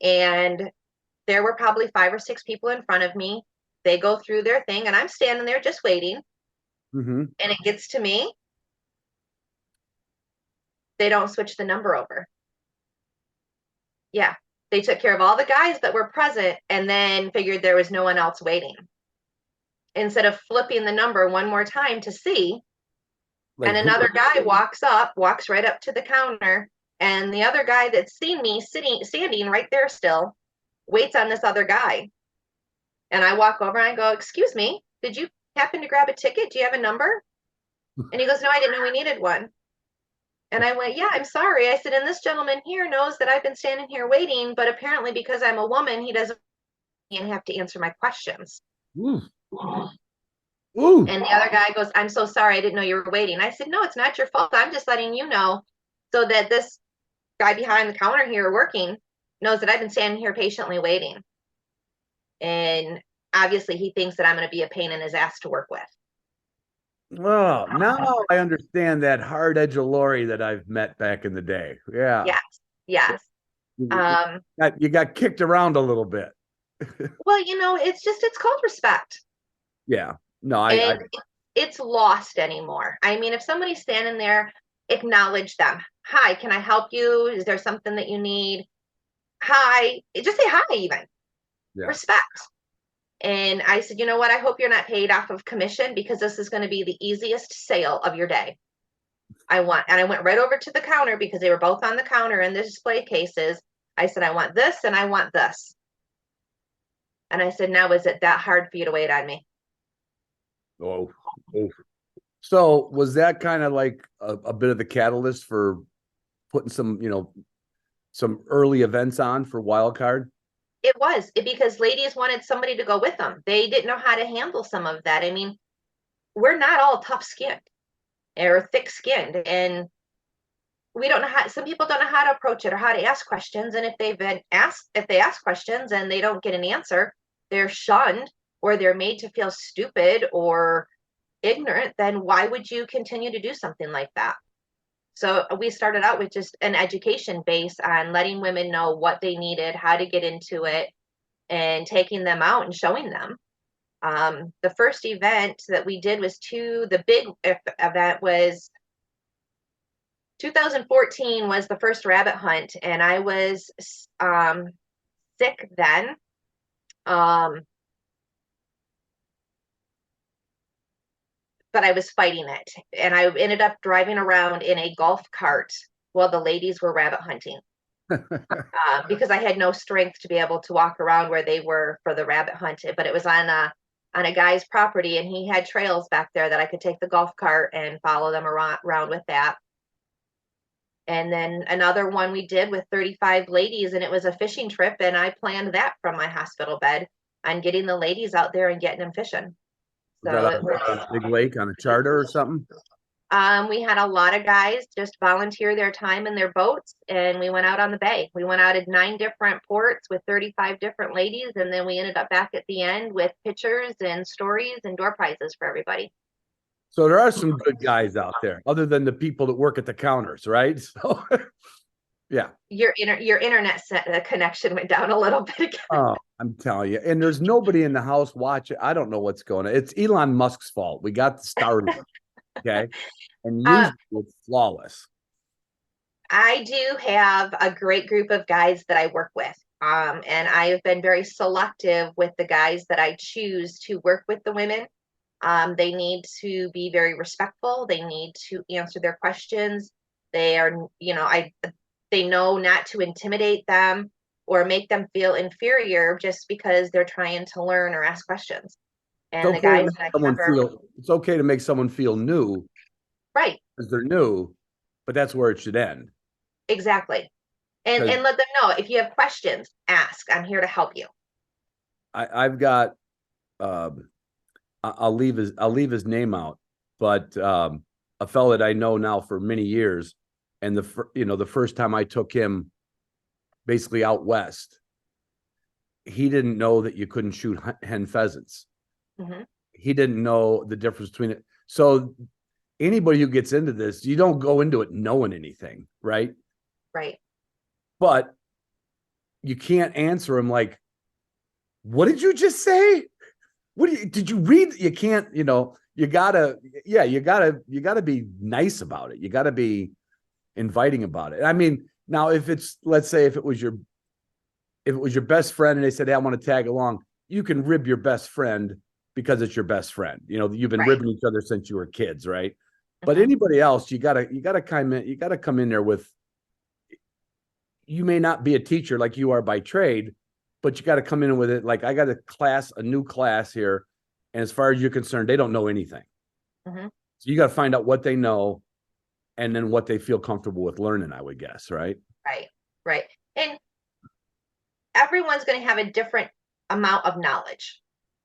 C: And there were probably 5 or 6 people in front of me. They go through their thing and I'm standing there just waiting.
B: Mm-hmm.
C: And it gets to me. they don't switch the number over. Yeah. They took care of all the guys that were present and then figured there was no one else waiting. Instead of flipping the number one more time to see,
B: Like
C: and another guy walks right up to the counter, and the other guy that's seen me standing right there still waits on this other guy. And I walk over and I go, "Excuse me, did you happen to grab a ticket? Do you have a number?" And he goes, "No, I didn't know we needed one." And I went, "Yeah, I'm sorry." I said, "And this gentleman here knows that I've been standing here waiting, but apparently because I'm a woman, he doesn't have to answer my questions."
A: Ooh. Ooh.
C: And the other guy goes, "I'm so sorry, I didn't know you were waiting." I said, "No, it's not your fault. I'm just letting you know so that this guy behind the counter here working knows that I've been standing here patiently waiting." And obviously he thinks that I'm going to be a pain in his ass to work with.
A: Oh, now I understand that hard edge of Lori that I've met back in the day. Yeah.
C: Yes.
A: You got kicked around a little bit.
C: Well, it's called respect.
A: Yeah. No,
C: It's lost anymore. I mean, if somebody's standing there, acknowledge them. "Hi, can I help you? Is there something that you need?" Hi, just say hi even.
A: Yeah.
C: Respect. And I said, "You know what? I hope you're not paid off of commission because this is going to be the easiest sale of your day. And I went right over to the counter because they were both on the counter in the display cases. I said, "I want this and I want this." And I said, "Now, is it that hard for you to wait on me?"
A: Oh. So was that kind of like a bit of the catalyst for putting some early events on for Wild Card?
C: It was because ladies wanted somebody to go with them. They didn't know how to handle some of that. I mean, we're not all tough skinned or thick skinned, and we don't know how, some people don't know how to approach it or how to ask questions. And if they ask questions and they don't get an answer, they're shunned or they're made to feel stupid or ignorant. Then why would you continue to do something like that? So we started out with just an education base on letting women know what they needed, how to get into it, and taking them out and showing them. The first event that we did the big event was 2014 was the first rabbit hunt, and I was sick then. But I was fighting it. And I ended up driving around in a golf cart while the ladies were rabbit hunting because I had no strength to be able to walk around where they were for the rabbit hunt. But it was on a guy's property, and he had trails back there that I could take the golf cart and follow them around with that. And then another one we did with 35 ladies, and it was a fishing trip, and I planned that from my hospital bed on getting the ladies out there and getting them fishing.
A: Was that on a big lake on a charter or something?
C: We had a lot of guys just volunteer their time in their boats, and we went out on the bay. We went out at 9 different ports with 35 different ladies, and then we ended up back at the end with pictures and stories and door prizes for everybody.
A: So there are some good guys out there, other than the people that work at the counters, right? So, yeah.
C: Your internet connection went down a little bit again.
A: Oh, I'm telling you. And there's nobody in the house watching. I don't know what's going on. It's Elon Musk's fault. We got started. Okay. And usually it's flawless.
C: I do have a great group of guys that I work with. And I have been very selective with the guys that I choose to work with the women. They need to be very respectful. They need to answer their questions. They are, they know not to intimidate them or make them feel inferior just because they're trying to learn or ask questions. And the guys that I cover,
A: it's okay to make someone feel new,
C: right?
A: Because they're new, but that's where it should end.
C: Exactly. And let them know if you have questions, ask. I'm here to help you.
A: I've got I'll leave his name out, but a fellow that I know now for many years, and the first time I took him basically out west, he didn't know that you couldn't shoot hen pheasants.
C: Mm-hmm.
A: He didn't know the difference between it. So anybody who gets into this, you don't go into it knowing anything, right?
C: Right.
A: But you can't answer him like, "What did you just say? Did you read?" You can't, you gotta be nice about it. You gotta be,
B: inviting about it. I mean, now if it's, let's say if it was your best friend and they said, hey, I want to tag along, you can rib your best friend because it's your best friend. You know, you've been ribbing each other since you were kids, right? But anybody else, you gotta come in there with, you may not be a teacher like you are by trade, but you got to come in with it. Like, I got a new class here. And as far as you're concerned, they don't know anything. So you got to find out what they know and then what they feel comfortable with learning, I would guess. Right.
C: Right. And everyone's going to have a different amount of knowledge.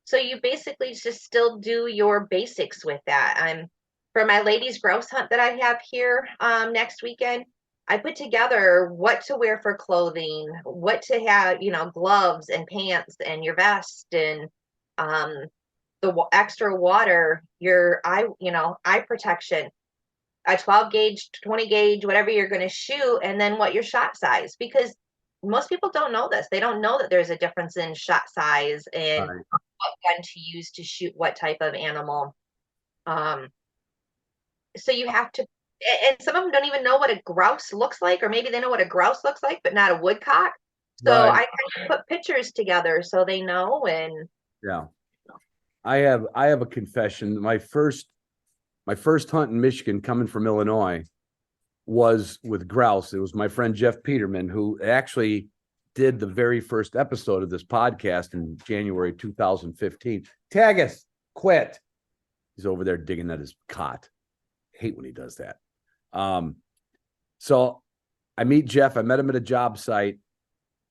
C: So you basically just still do your basics with that. For my ladies grouse hunt that I have here next weekend, I put together what to wear for clothing, what to have, gloves and pants and your vest and the extra water, your eye protection, a 12 gauge, 20 gauge, whatever you're going to shoot, and then what your shot size, because most people don't know this. They don't know that there's a difference in shot size and what gun to use to shoot what type of animal. So you have to, and some of them don't even know what a grouse looks like, or maybe they know what a grouse looks like, but not a woodcock. So I kind of put pictures together so they know. And
B: I have a confession. My first hunt in Michigan, coming from Illinois, was with grouse. It was my friend Jeff Peterman, who actually did the very first episode of this podcast in January 2015. Tagus, quit. He's over there digging at his cot. Hate when he does that. So I meet Jeff. I met him at a job site,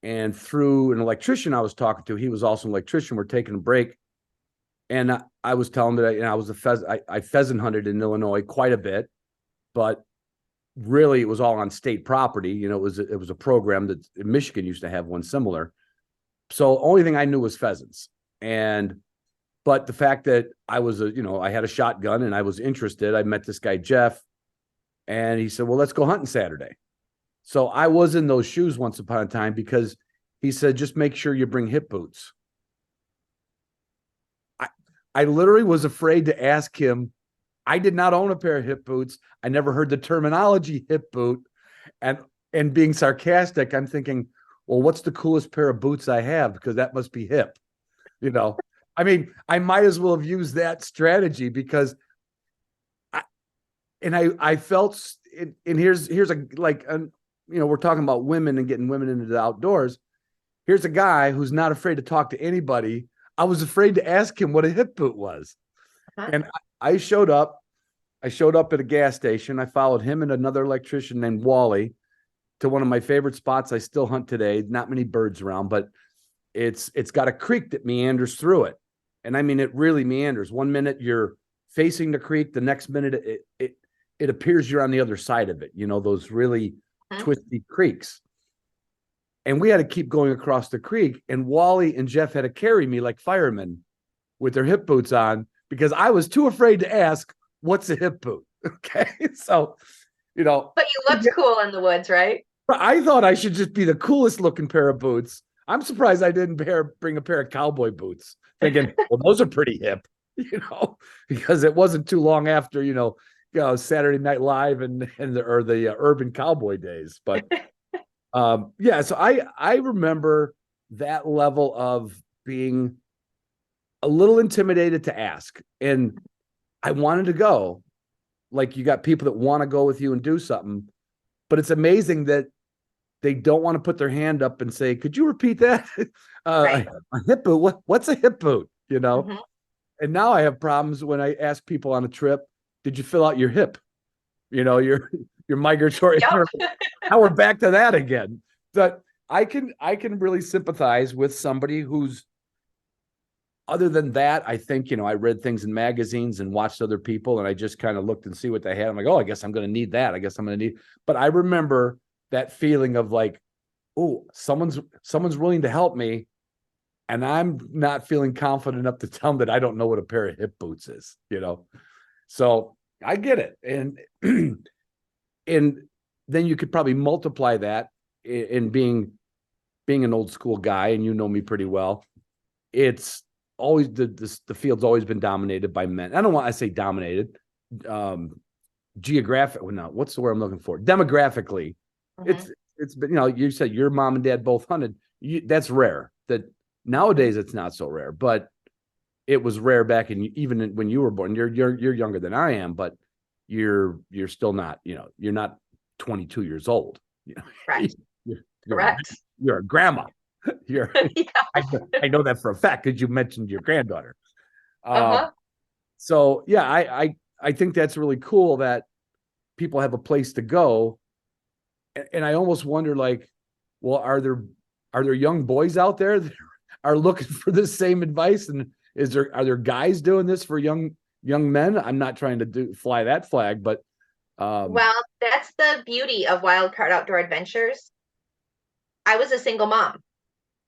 B: and through an electrician I was talking to, he was also an electrician. We're taking a break, and I was telling him that I was I pheasant hunted in Illinois quite a bit, but really it was all on state property. it was a program that Michigan used to have one similar. So only thing I knew was pheasants. But the fact that I was I had a shotgun and I was interested, I met this guy, Jeff, and he said, well, let's go hunting Saturday. So I was in those shoes once upon a time, because he said, just make sure you bring hip boots. I literally was afraid to ask him. I did not own a pair of hip boots. I never heard the terminology hip boot. And being sarcastic, I'm thinking, well, what's the coolest pair of boots I have? Because that must be hip. I mean, I might as well have used that strategy, because I felt, and here's we're talking about women and getting women into the outdoors. Here's a guy who's not afraid to talk to anybody. I was afraid to ask him what a hip boot was. And I showed up at a gas station. I followed him and another electrician named Wally to one of my favorite spots I still hunt today. Not many birds around, but it's got a creek that meanders through it. And I mean, it really meanders. 1 minute you're facing the creek, the next minute it appears you're on the other side of it. Those really twisty creeks. And we had to keep going across the creek, and Wally and Jeff had to carry me like firemen with their hip boots on, because I was too afraid to ask, what's a hip boot? Okay. So,
C: but you looked cool in the woods, right?
B: I thought I should just be the coolest looking pair of boots. I'm surprised I didn't bring a pair of cowboy boots, thinking, well, those are pretty hip, because it wasn't too long after, Saturday Night Live and the urban cowboy days. But so I remember that level of being a little intimidated to ask, and I wanted to go. Like, you got people that want to go with you and do something, but it's amazing that they don't want to put their hand up and say, could you repeat that? A hip boot. What's a hip boot? And now I have problems when I ask people on a trip, did you fill out your hip? Your migratory.
C: Yep.
B: Now we're back to that again. But I can really sympathize with somebody who's, other than that, I think, I read things in magazines and watched other people, and I just kind of looked and see what they had. I'm like, oh, I guess I'm going to need that. But I remember that feeling of like, oh, someone's willing to help me, and I'm not feeling confident enough to tell them that I don't know what a pair of hip boots is, So I get it. And then you could probably multiply that in being an old school guy, and you know me pretty well. It's always the field's always been dominated by men. I don't want to say dominated. geographic. Well, no, what's the word I'm looking for? Demographically,
C: Mhm.
B: it's been, you know, you said your mom and dad both hunted. That's rare. That nowadays it's not so rare, but it was rare back in even when you were born. You're younger than I am, but you're still not, you know, you're not 22 years old. You know,
C: Correct.
B: you're
C: Correct.
B: you're a grandma. You're
C: Yeah.
B: I know that for a fact because you mentioned your granddaughter. Um,
C: Uh-huh.
B: so yeah, I think that's really cool that people have a place to go, and I almost wonder like, well, are there young boys out there that are looking for the same advice, and are there guys doing this for young men? I'm not trying to fly that flag, but
C: Well, that's the beauty of Wild Card Outdoor Adventures. I was a single mom.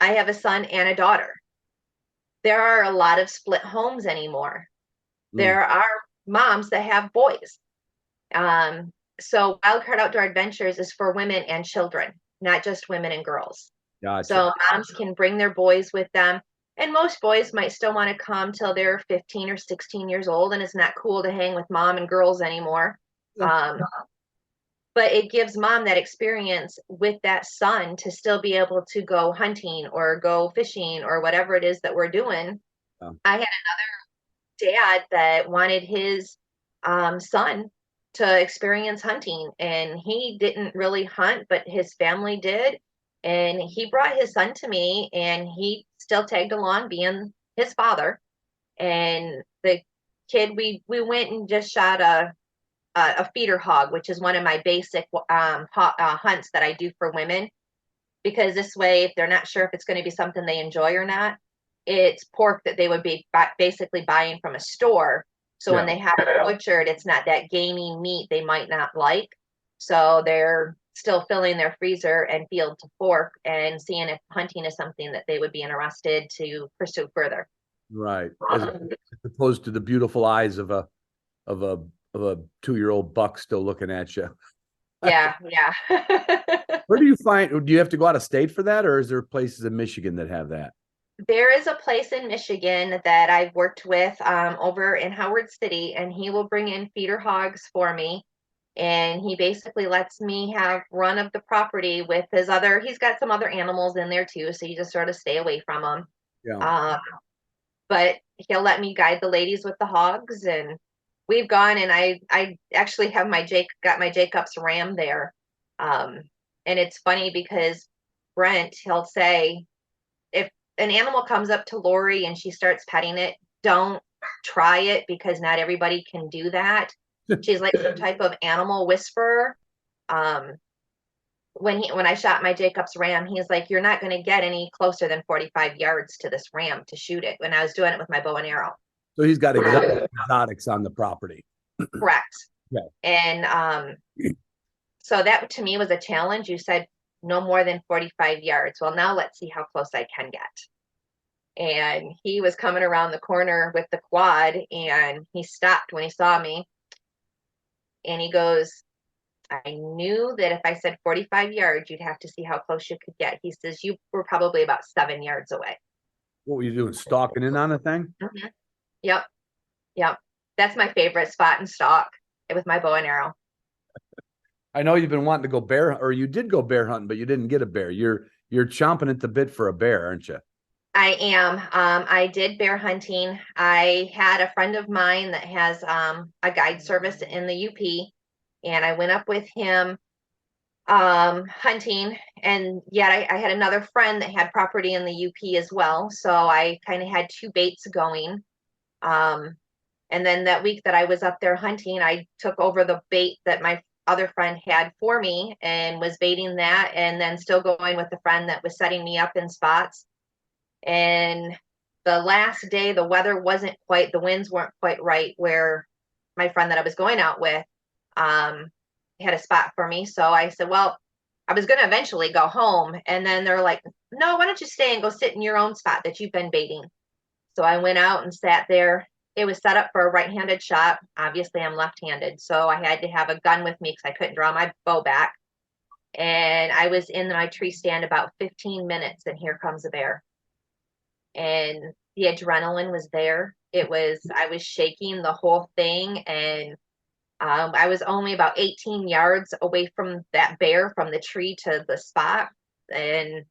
C: I have a son and a daughter. There are a lot of split homes anymore.
B: mm,
C: There are moms that have boys. So Wild Card Outdoor Adventures is for women and children, not just women and girls.
B: gotcha.
C: So moms can bring their boys with them. And most boys might still want to come till they're 15 or 16 years old, and it's not cool to hang with mom and girls anymore.
B: Yeah.
C: Um, but it gives mom that experience with that son to still be able to go hunting or go fishing or whatever it is that we're doing.
B: Yeah.
C: I had dad that wanted his son to experience hunting, and he didn't really hunt, but his family did. And he brought his son to me, and he still tagged along being his father. And the kid, we went and just shot a feeder hog, which is one of my basic hunts that I do for women, because this way, if they're not sure if it's going to be something they enjoy or not, it's pork that they would be basically buying from a store. So when
B: Yeah.
C: they have it butchered, it's not that gamey meat they might not like. So they're still filling their freezer and field to fork and seeing if hunting is something that they would be interested to pursue further.
B: Right. As opposed to the beautiful eyes of a of a 2-year-old buck still looking at you.
C: Yeah, yeah.
B: Where do you find? Do you have to go out of state for that, or is there places in Michigan that have that?
C: There is a place in Michigan that I've worked with over in Howard City, and he will bring in feeder hogs for me. And he basically lets me have run of the property with he's got some other animals in there too, so you just sort of stay away from them.
B: Yeah.
C: Um, but he'll let me guide the ladies with the hogs, and we've gone, and I actually have got my Jacob's ram there. Um, and it's funny because Brent, he'll say, if an animal comes up to Lori and she starts petting it, don't try it because not everybody can do that. She's like some type of animal whisperer. Um, when I shot my Jacob's ram, he's like, "You're not going to get any closer than 45 yards to this ram to shoot it." When I was doing it with my bow and arrow.
B: So he's got exotics on the property.
C: Correct.
B: Yeah.
C: And so that to me was a challenge. You said no more than 45 yards. Well, now let's see how close I can get. And he was coming around the corner with the quad, and he stopped when he saw me, and he goes, "I knew that if I said 45 yards, you'd have to see how close you could get." He says, "You were probably about 7 yards away."
B: What were you doing? Stalking in on a thing?
C: Mhm. Yep. Yep. That's my favorite spot and stalk with my bow and arrow.
B: I know you've been wanting to go bear, or you did go bear hunting, but you didn't get a bear. You're chomping at the bit for a bear, aren't you?
C: I am. I did bear hunting. I had a friend of mine that has a guide service in the UP, and I went up with him hunting. And yet I had another friend that had property in the UP as well. So I kind of had two baits going. Um, and then that week that I was up there hunting, I took over the bait that my other friend had for me and was baiting that, and then still going with the friend that was setting me up in spots. And the last day, the weather wasn't quite, the winds weren't quite right where my friend that I was going out with um, had a spot for me. So I said, well, I was going to eventually go home. And then they're like, no, why don't you stay and go sit in your own spot that you've been baiting? So I went out and sat there. It was set up for a right-handed shot. Obviously, I'm left-handed. So I had to have a gun with me because I couldn't draw my bow back. And I was in my tree stand about 15 minutes, and here comes a bear. And the adrenaline was there. I was shaking the whole thing. And I was only about 18 yards away from that bear, from the tree to the spot. And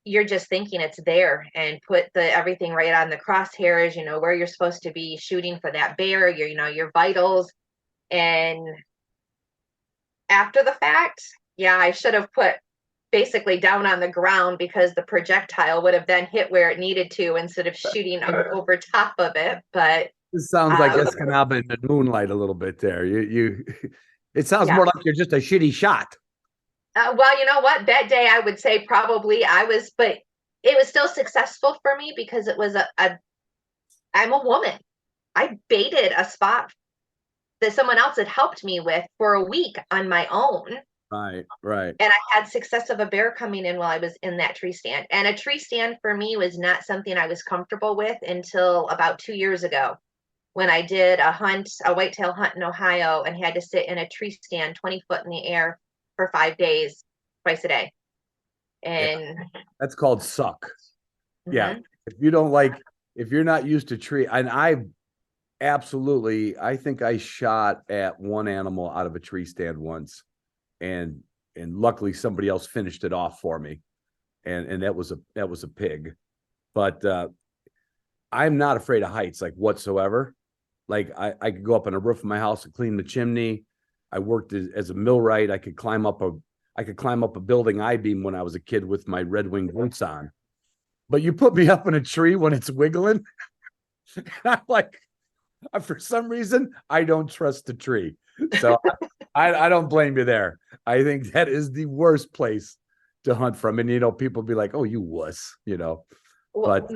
C: you're just thinking it's there, and put everything right on the crosshairs, where you're supposed to be shooting for that bear, your vitals. And after the fact, yeah, I should have put basically down on the ground, because the projectile would have then hit where it needed to instead of shooting over top of it. But
B: This sounds like Escanaba in the moonlight a little bit there. It sounds
C: yeah.
B: more like you're just a shitty shot.
C: Well, you know what? That day I would say probably I was, but it was still successful for me, because it was I'm a woman. I baited a spot that someone else had helped me with for a week on my own.
B: Right, right.
C: And I had success of a bear coming in while I was in that tree stand. And a tree stand for me was not something I was comfortable with until about 2 years ago, when I did a whitetail hunt in Ohio, and had to sit in a tree stand 20 foot in the air for 5 days, twice a day. And
B: that's called suck.
C: mm-hmm.
B: Yeah. If you're not used to tree, and I think I shot at one animal out of a tree stand once, and luckily somebody else finished it off for me. And that was a pig. But I'm not afraid of heights, like, whatsoever. Like, I could go up on the roof of my house and clean the chimney. I worked as a millwright. I could climb up a building I-beam when I was a kid with my Red Wing boots on. But you put me up in a tree when it's wiggling, I'm like, for some reason, I don't trust the tree. So I don't blame you there. I think that is the worst place to hunt from. And, people be like, oh, you wuss,
C: Well,
B: but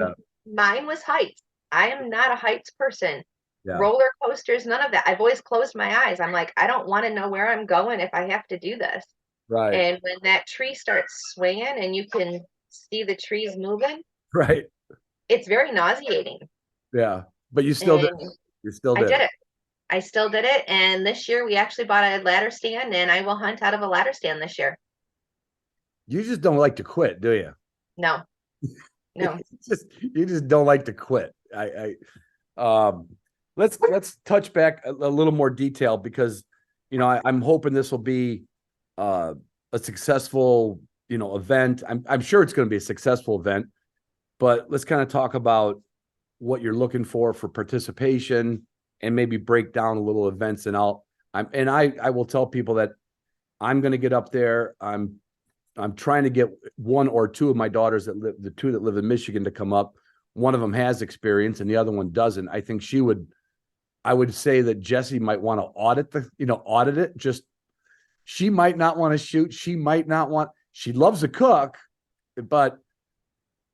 C: mine was heights. I am not a heights person.
B: Yeah.
C: Roller coasters, none of that. I've always closed my eyes. I'm like, I don't want to know where I'm going if I have to do this.
B: Right.
C: And when that tree starts swinging and you can see the trees moving,
B: right,
C: it's very nauseating.
B: Yeah, but you still did. You still did.
C: I did it. I still did it. And this year we actually bought a ladder stand, and I will hunt out of a ladder stand this year.
B: You just don't like to quit, do you?
C: No.
B: You just don't like to quit. Let's touch back a little more detail, because I'm hoping this will be a successful event. I'm sure it's going to be a successful event, but let's kind of talk about what you're looking for participation, and maybe break down a little events. And I will tell people that I'm going to get up there. I'm trying to get one or two of my daughters the two that live in Michigan, to come up. One of them has experience and the other one doesn't. I think I would say that Jessie might want to audit it. Just, she might not want to shoot. She loves to cook, but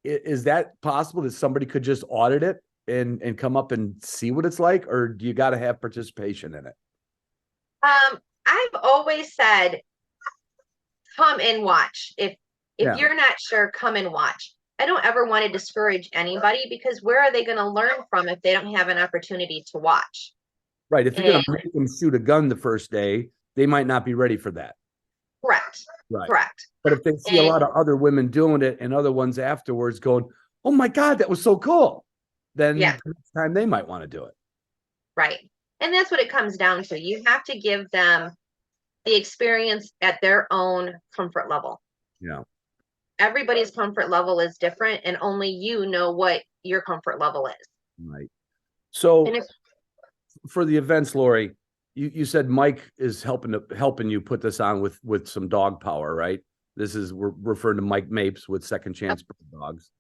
B: is that possible that somebody could just audit it and come up and see what it's like? Or do you got to have participation in it?
C: I've always said, come and watch. If you're not sure, come and watch. I don't ever want to discourage anybody, because where are they going to learn from if they don't have an opportunity to watch?
B: Right. If you're going to make them shoot a gun the first day, they might not be ready for that.
C: Correct.
B: Right.
C: Correct.
B: But if they see a lot of other women doing it and other ones afterwards going, oh my God, that was so cool, then next time they might want to do it.
C: Right. And that's what it comes down to. You have to give them the experience at their own comfort level.
B: Yeah.
C: Everybody's comfort level is different, and only you know what your comfort level is.
B: Right. So for the events, Lori, you said Mike is helping you put this on with some dog power, right? We're referring to Mike Mapes with Second Chance Dogs.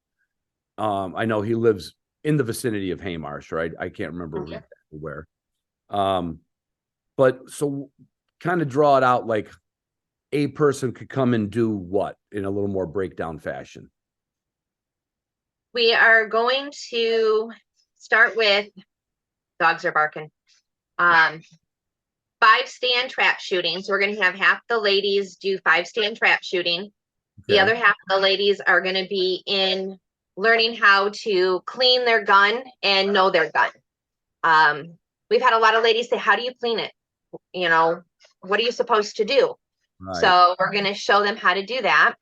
B: I know he lives in the vicinity of Haymarsh, right? I can't remember where. But so kind of draw it out, like a person could come and do what in a little more breakdown fashion.
C: We are going to start with, dogs are barking, 5 stand trap shooting. So we're going to have half the ladies do 5 stand trap shooting. Okay. The other half of the ladies are going to be in learning how to clean their gun and know their gun. We've had a lot of ladies say, how do you clean it? What are you supposed to do? Right. So we're going to show them how to do that.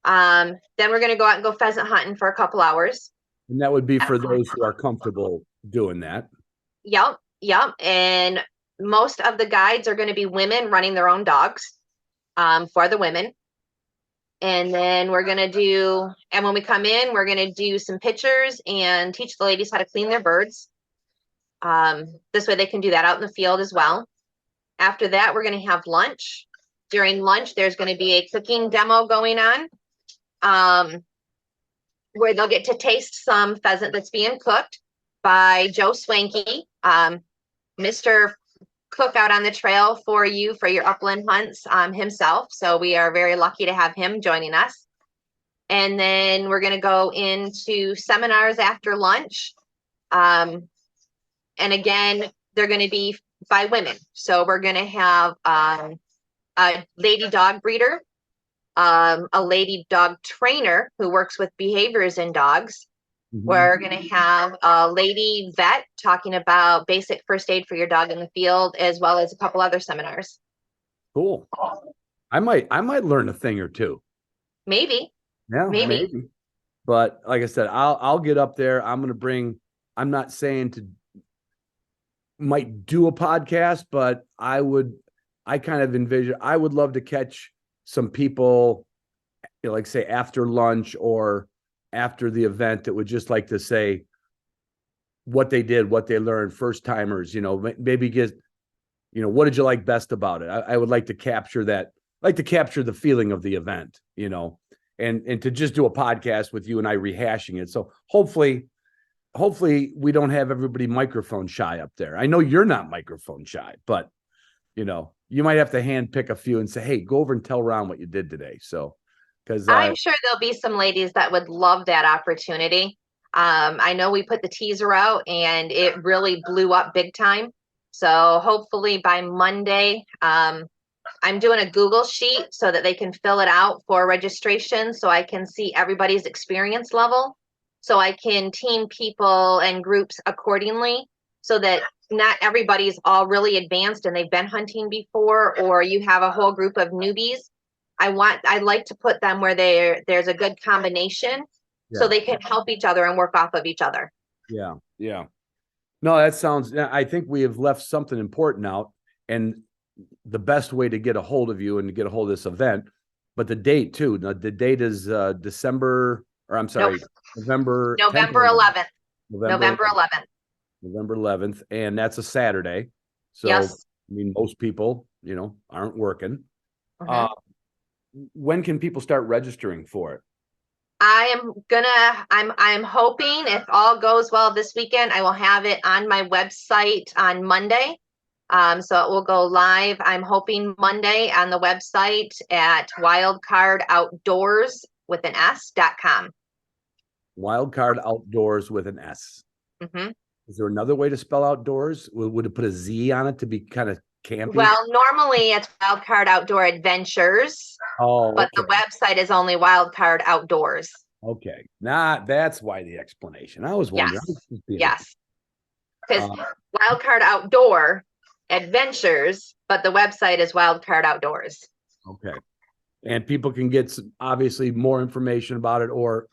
C: Then we're going to go out and go pheasant hunting for a couple hours.
B: And that would be for those who are comfortable doing that.
C: Yep. Yep. And most of the guides are going to be women running their own dogs for the women. And then and when we come in, we're going to do some pictures and teach the ladies how to clean their birds. This way they can do that out in the field as well. After that, we're going to have lunch. During lunch, there's going to be a cooking demo going on where they'll get to taste some pheasant that's being cooked by Joe Swanky, Mr. Cook out on the trail for you for your upland hunts himself. So we are very lucky to have him joining us. And then we're going to go into seminars after lunch. And again, they're going to be by women. So we're going to have a lady dog breeder, a lady dog trainer who works with behaviors in dogs. Mm-hmm. We're going to have a lady vet talking about basic first aid for your dog in the field, as well as a couple other seminars.
B: Cool. I might learn a thing or two.
C: Maybe.
B: Yeah, maybe. But like I said, I'll get up there. I'm not saying might do a podcast, but I kind of envision, I would love to catch some people, like say after lunch or after the event that would just like to say what they did, what they learned, first timers, maybe get, what did you like best about it? I would like to capture that, the feeling of the event, and to just do a podcast with you and I rehashing it. So hopefully we don't have everybody microphone shy up there. I know you're not microphone shy, but you might have to hand pick a few and say, hey, go over and tell Ron what you did today. So, because
C: I'm sure there'll be some ladies that would love that opportunity. I know we put the teaser out and it really blew up big time. So hopefully by Monday, I'm doing a Google sheet so that they can fill it out for registration, so I can see everybody's experience level, so I can team people and groups accordingly, so that not everybody's all really advanced and they've been hunting before, or you have a whole group of newbies. I'd like to put them where there's a good combination, so they can help each other and work off of each other.
B: Yeah. No, I think we have left something important out, and the best way to get a hold of you and to get a hold of this event, but the date too. Now, the date is November 11th. November 11th. November 11th. And that's a Saturday. So, yes. I mean, most people, aren't working. When can people start registering for it?
C: I'm hoping, if all goes well this weekend, I will have it on my website on Monday. So it will go live, I'm hoping, Monday on the website at wildcardoutdoors.com.
B: Wildcard Outdoors with an S.
C: Mm-hmm.
B: Is there another way to spell outdoors? Would it put a Z on it to be kind of campy?
C: Well, normally it's Wildcard Outdoor Adventures. But the website is only Wildcard Outdoors.
B: Okay. That's why the explanation. I was wondering.
C: Yes. Because Wildcard Outdoor Adventures, but the website is Wildcard Outdoors.
B: Okay. And people can get obviously more information about it, or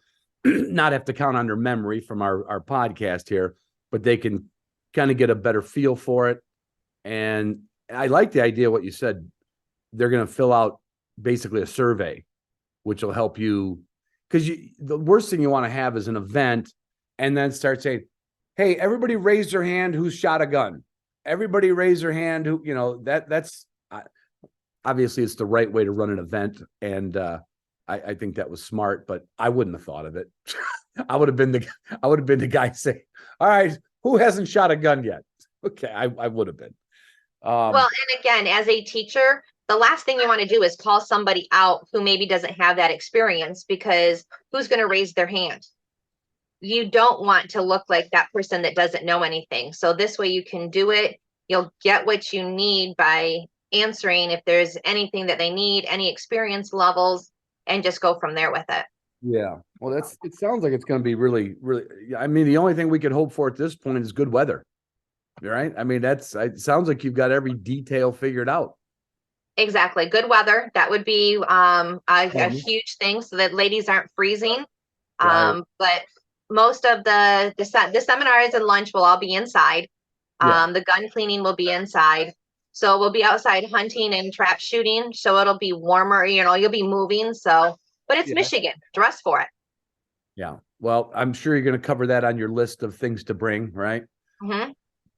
B: not have to count on their memory from our podcast here, but they can kind of get a better feel for it. And I like the idea of what you said. They're going to fill out basically a survey, which will help you, because the worst thing you want to have is an event and then start saying, hey, everybody raise their hand who's shot a gun. Everybody raise their hand who, that's obviously it's the right way to run an event. And I think that was smart, but I wouldn't have thought of it. I would have been the guy saying, all right, who hasn't shot a gun yet? Okay. I would have been.
C: Well, and again, as a teacher, the last thing you want to do is call somebody out who maybe doesn't have that experience, because who's going to raise their hand? You don't want to look like that person that doesn't know anything. So this way you can do it. You'll get what you need by answering if there's anything that they need, any experience levels, and just go from there with it.
B: Yeah. Well, it sounds like it's going to be really, really, I mean, the only thing we could hope for at this point is good weather. Right? I mean, it sounds like you've got every detail figured out.
C: Exactly. Good weather. That would be a huge thing, so that ladies aren't freezing. Right. But most of the seminars and lunch will all be inside.
B: Yeah.
C: The gun cleaning will be inside. So we'll be outside hunting and trap shooting. So it'll be warmer, you'll be moving. So, but it's
B: Yeah.
C: Michigan. Dress for it.
B: Yeah. Well, I'm sure you're going to cover that on your list of things to bring, right?
C: Mm-hmm.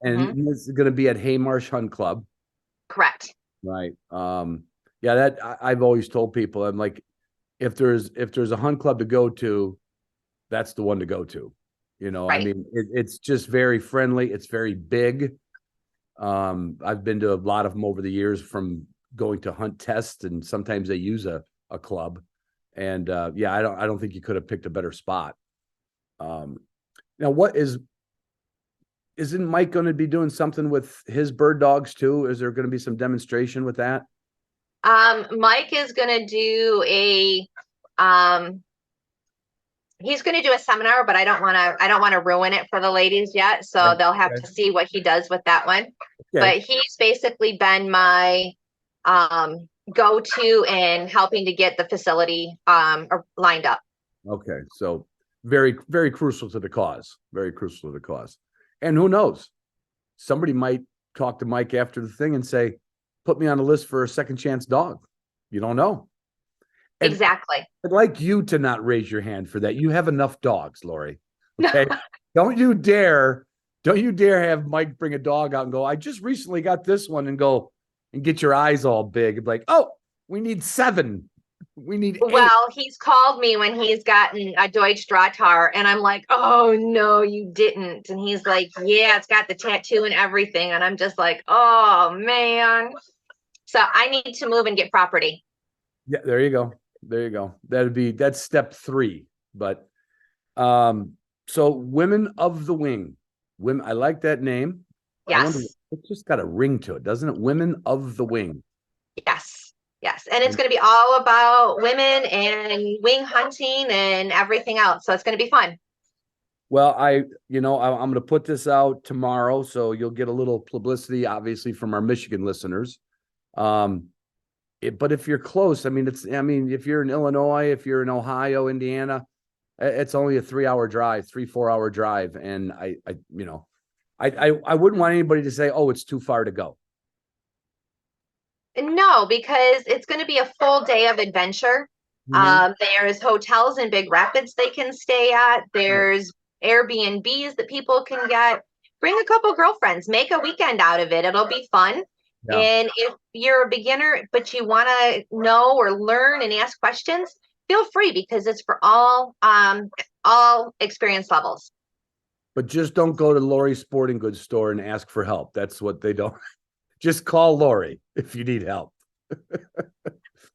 C: Mm-hmm.
B: And this is going to be at Haymarsh Hunt Club.
C: Correct.
B: Right. Yeah, I've always told people, I'm like, if there's a hunt club to go to, that's the one to go to. I
C: Right.
B: mean, it's just very friendly. It's very big. I've been to a lot of them over the years from going to hunt tests, and sometimes they use a club. And yeah, I don't think you could have picked a better spot. Now isn't Mike going to be doing something with his bird dogs too? Is there going to be some demonstration with that?
C: Mike is gonna do um he's gonna do a seminar, but I don't wanna ruin it for the ladies yet. So they'll have to see what he does with that one.
B: Okay.
C: But he's basically been my go-to in helping to get the facility lined up.
B: Okay. So very, very crucial to the cause. Very crucial to the cause. And who knows? Somebody might talk to Mike after the thing and say, put me on the list for a second chance dog. You don't know. And
C: Exactly.
B: I'd like you to not raise your hand for that. You have enough dogs, Lori. Okay. Don't you dare have Mike bring a dog out and go, I just recently got this one, and go and get your eyes all big. Like, oh, we need 7. We need 8.
C: Well, he's called me when he's gotten a Deutsch Drahthaar, and I'm like, oh no, you didn't. And he's like, yeah, it's got the tattoo and everything. And I'm just like, oh man. So I need to move and get property.
B: Yeah, there you go. There you go. That's step 3. But so Women of the Wing. Women, I like that name. I wonder,
C: Yes.
B: it just got a ring to it, doesn't it? Women of the Wing.
C: Yes. Yes. And it's going to be all about women and wing hunting and everything else. So it's going to be fun.
B: Well, I'm going to put this out tomorrow, so you'll get a little publicity, obviously, from our Michigan listeners. But if you're close, if you're in Illinois, if you're in Ohio, Indiana, it's only a 3-hour drive, 4-hour drive. And I wouldn't want anybody to say, oh, it's too far to go.
C: No, because it's going to be a full day of adventure.
B: Mhm.
C: There's hotels in Big Rapids they can stay at. There's Airbnbs that people can get. Bring a couple girlfriends, make a weekend out of it. It'll be fun.
B: Yeah.
C: And if you're a beginner, but you want to know or learn and ask questions, feel free, because it's for all experience levels.
B: But just don't go to Lori's sporting goods store and ask for help. That's what they don't. Just call Lori if you need help.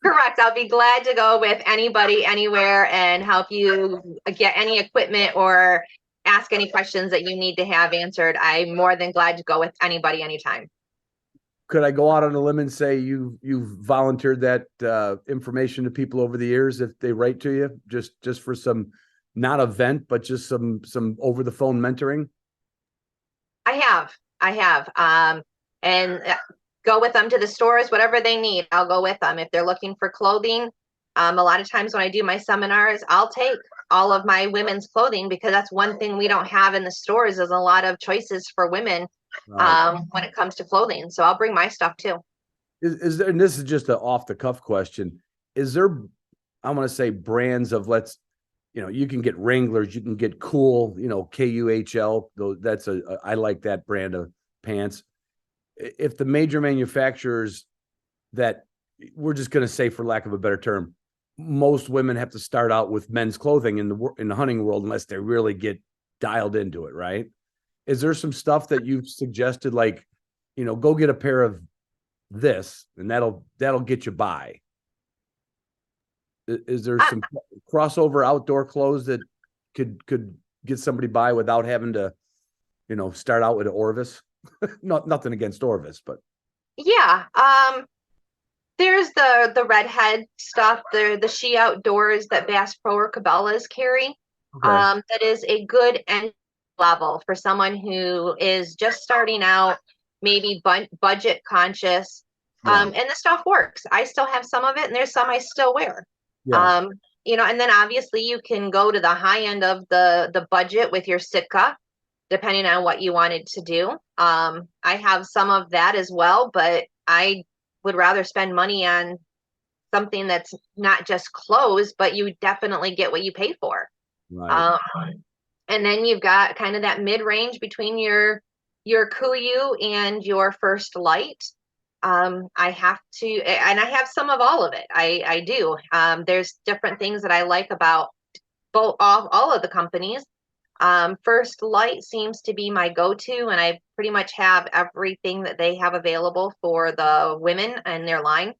C: Correct. I'll be glad to go with anybody, anywhere, and help you get any equipment or ask any questions that you need to have answered. I'm more than glad to go with anybody, anytime.
B: Could I go out on a limb and say you've volunteered that information to people over the years if they write to you, just for some, not event, but just some over the phone mentoring?
C: I have. And go with them to the stores, whatever they need. I'll go with them. If they're looking for clothing, a lot of times when I do my seminars, I'll take all of my women's clothing, because that's one thing we don't have in the stores, is a lot of choices for women when it comes to clothing. So I'll bring my stuff too.
B: Is there, and this is just an off the cuff question, is there, I want to say, brands of, you can get Wranglers, you can get Cool, KUHL, though that's I like that brand of pants. If the major manufacturers that, we're just going to say, for lack of a better term, most women have to start out with men's clothing in the hunting world, unless they really get dialed into it, right? Is there some stuff that you've suggested, like, go get a pair of this and that'll get you by? Is there some crossover outdoor clothes that could get somebody by without having to, start out with an Orvis? Nothing against Orvis, but
C: yeah. There's the redhead stuff, the She Outdoors that Bass Pro or Cabela's carry.
B: okay.
C: That is a good entry level for someone who is just starting out, maybe budget conscious.
B: Yeah.
C: And the stuff works. I still have some of it, and there's some I still wear.
B: Yeah.
C: And then obviously you can go to the high end of the budget with your Sitka. depending on what you wanted to do. I have some of that as well, but I would rather spend money on something that's not just clothes, but you definitely get what you pay for.
B: Right.
C: Um, and then you've got kind of that mid range between your Kuiu and your First Light. I have to, and I have some of all of it. I do. There's different things that I like about both all of the companies. First Light seems to be my go-to, and I pretty much have everything that they have available for the women and their line.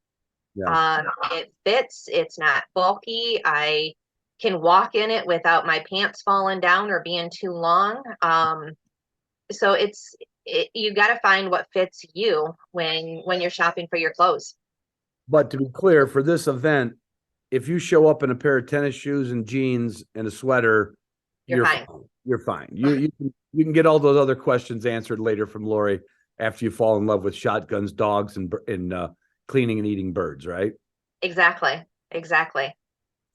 B: Yeah.
C: It fits, it's not bulky. I can walk in it without my pants falling down or being too long. So you got to find what fits you when you're shopping for your clothes.
B: But to be clear, for this event, if you show up in a pair of tennis shoes and jeans and a sweater,
C: You're fine.
B: You're fine. You can get all those other questions answered later from Lori after you fall in love with shotguns, dogs, and cleaning and eating birds, right?
C: Exactly.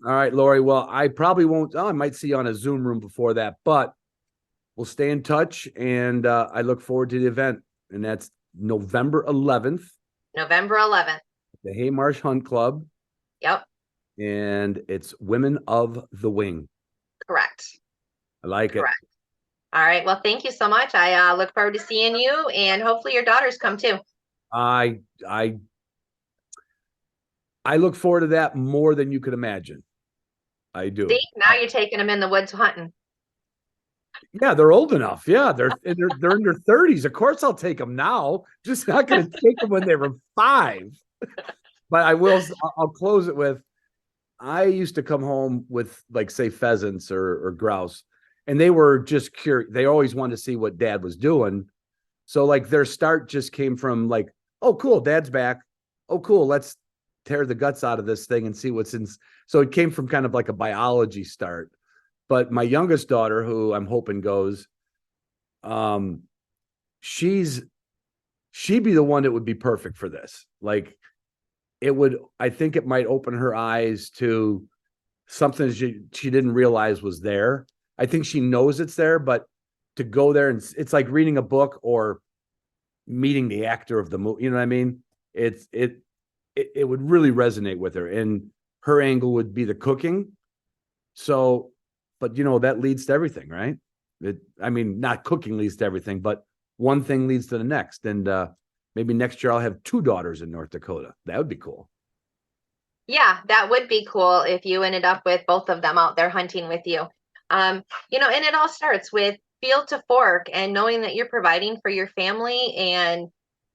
B: All right, Lori. Well, I probably won't. I might see you on a Zoom room before that, but we'll stay in touch, and I look forward to the event. And that's November 11th,
C: November 11th.
B: the Haymarsh Hunt Club.
C: Yep.
B: And it's Women of the Wing.
C: Correct.
B: I like it.
C: All right. Well, thank you so much. I look forward to seeing you, and hopefully your daughters come too.
B: I look forward to that more than you could imagine. I do.
C: See, now you're taking them in the woods hunting.
B: Yeah, they're old enough. Yeah, they're in their 30s. Of course, I'll take them now. Just not going to take them when they were 5. But I'll close it with, I used to come home with, like, say, pheasants or grouse, and they were just curious. They always wanted to see what Dad was doing. So, like, their start just came from, like, oh, cool, Dad's back. Oh, cool, let's tear the guts out of this thing and see what's in. So it came from kind of like a biology start. But my youngest daughter, who I'm hoping goes, she'd be the one that would be perfect for this. Like, I think it might open her eyes to something she didn't realize was there. I think she knows it's there, but to go there, and it's like reading a book or meeting the actor of the movie. You know what I mean? It would really resonate with her, and her angle would be the cooking. So, but that leads to everything, right? Not cooking leads to everything, but one thing leads to the next. And maybe next year I'll have 2 daughters in North Dakota. That would be cool.
C: Yeah, that would be cool if you ended up with both of them out there hunting with you. And it all starts with field to fork and knowing that you're providing for your family, and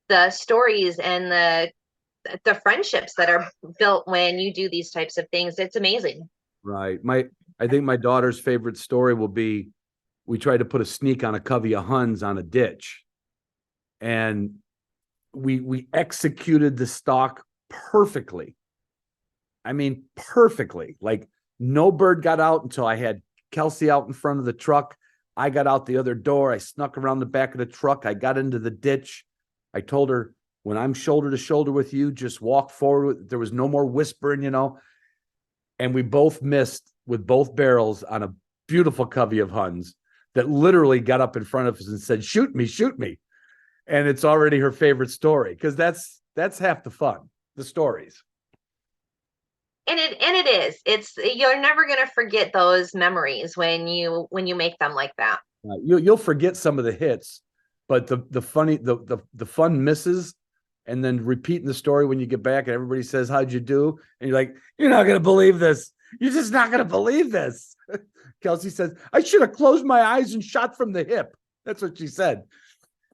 C: the stories and the friendships that are built when you do these types of things. It's amazing.
B: Right. I think my daughter's favorite story will be, we tried to put a sneak on a covey of Huns on a ditch, and we executed the stalk perfectly. I mean, perfectly. Like, no bird got out until I had Kelsey out in front of the truck. I got out the other door. I snuck around the back of the truck. I got into the ditch. I told her, when I'm shoulder to shoulder with you, just walk forward. There was no more whispering, And we both missed with both barrels on a beautiful covey of Huns that literally got up in front of us and said, "Shoot me, shoot me." And it's already her favorite story, because that's half the fun, the stories.
C: And it is. You're never going to forget those memories when you make them like that.
B: You'll forget some of the hits, but the fun misses, and then repeating the story when you get back and everybody says, "How'd you do?" And you're like, "You're not going to believe this. You're just not going to believe this." Kelsey says, "I should have closed my eyes and shot from the hip." That's what she said.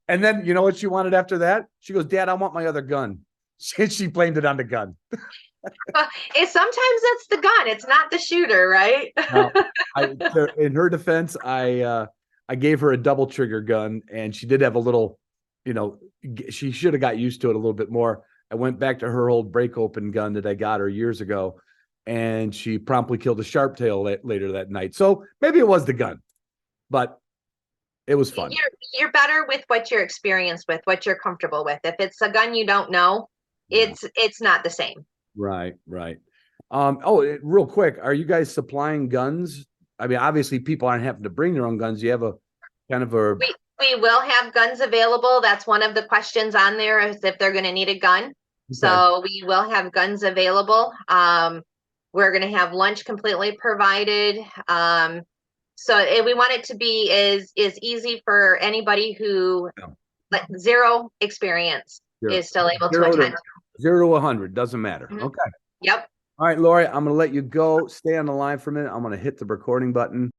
B: And then, you know what she wanted after that? She goes, "Dad, I want my other gun." She blamed it on the gun.
C: Sometimes it's the gun. It's not the shooter, right?
B: In her defense, I gave her a double trigger gun, and she did have a little, she should have got used to it a little bit more. I went back to her old break open gun that I got her years ago, and she promptly killed a sharptail later that night. So maybe it was the gun, but it was fun.
C: You're better with what you're experienced with, what you're comfortable with. If it's a gun you don't know, it's not the same.
B: Right. Real quick, are you guys supplying guns? I mean, obviously people aren't having to bring their own guns. You have a kind of a
C: We will have guns available. That's one of the questions on there, is if they're going to need a gun.
B: Okay.
C: So we will have guns available. We're going to have lunch completely provided. So we want it to be as easy for anybody who like zero experience is still able to attend.
B: 0 to 100, doesn't matter.
C: Mhm.
B: Okay.
C: Yep.
B: All right, Lori, I'm going to let you go. Stay on the line for a minute. I'm going to hit the recording button.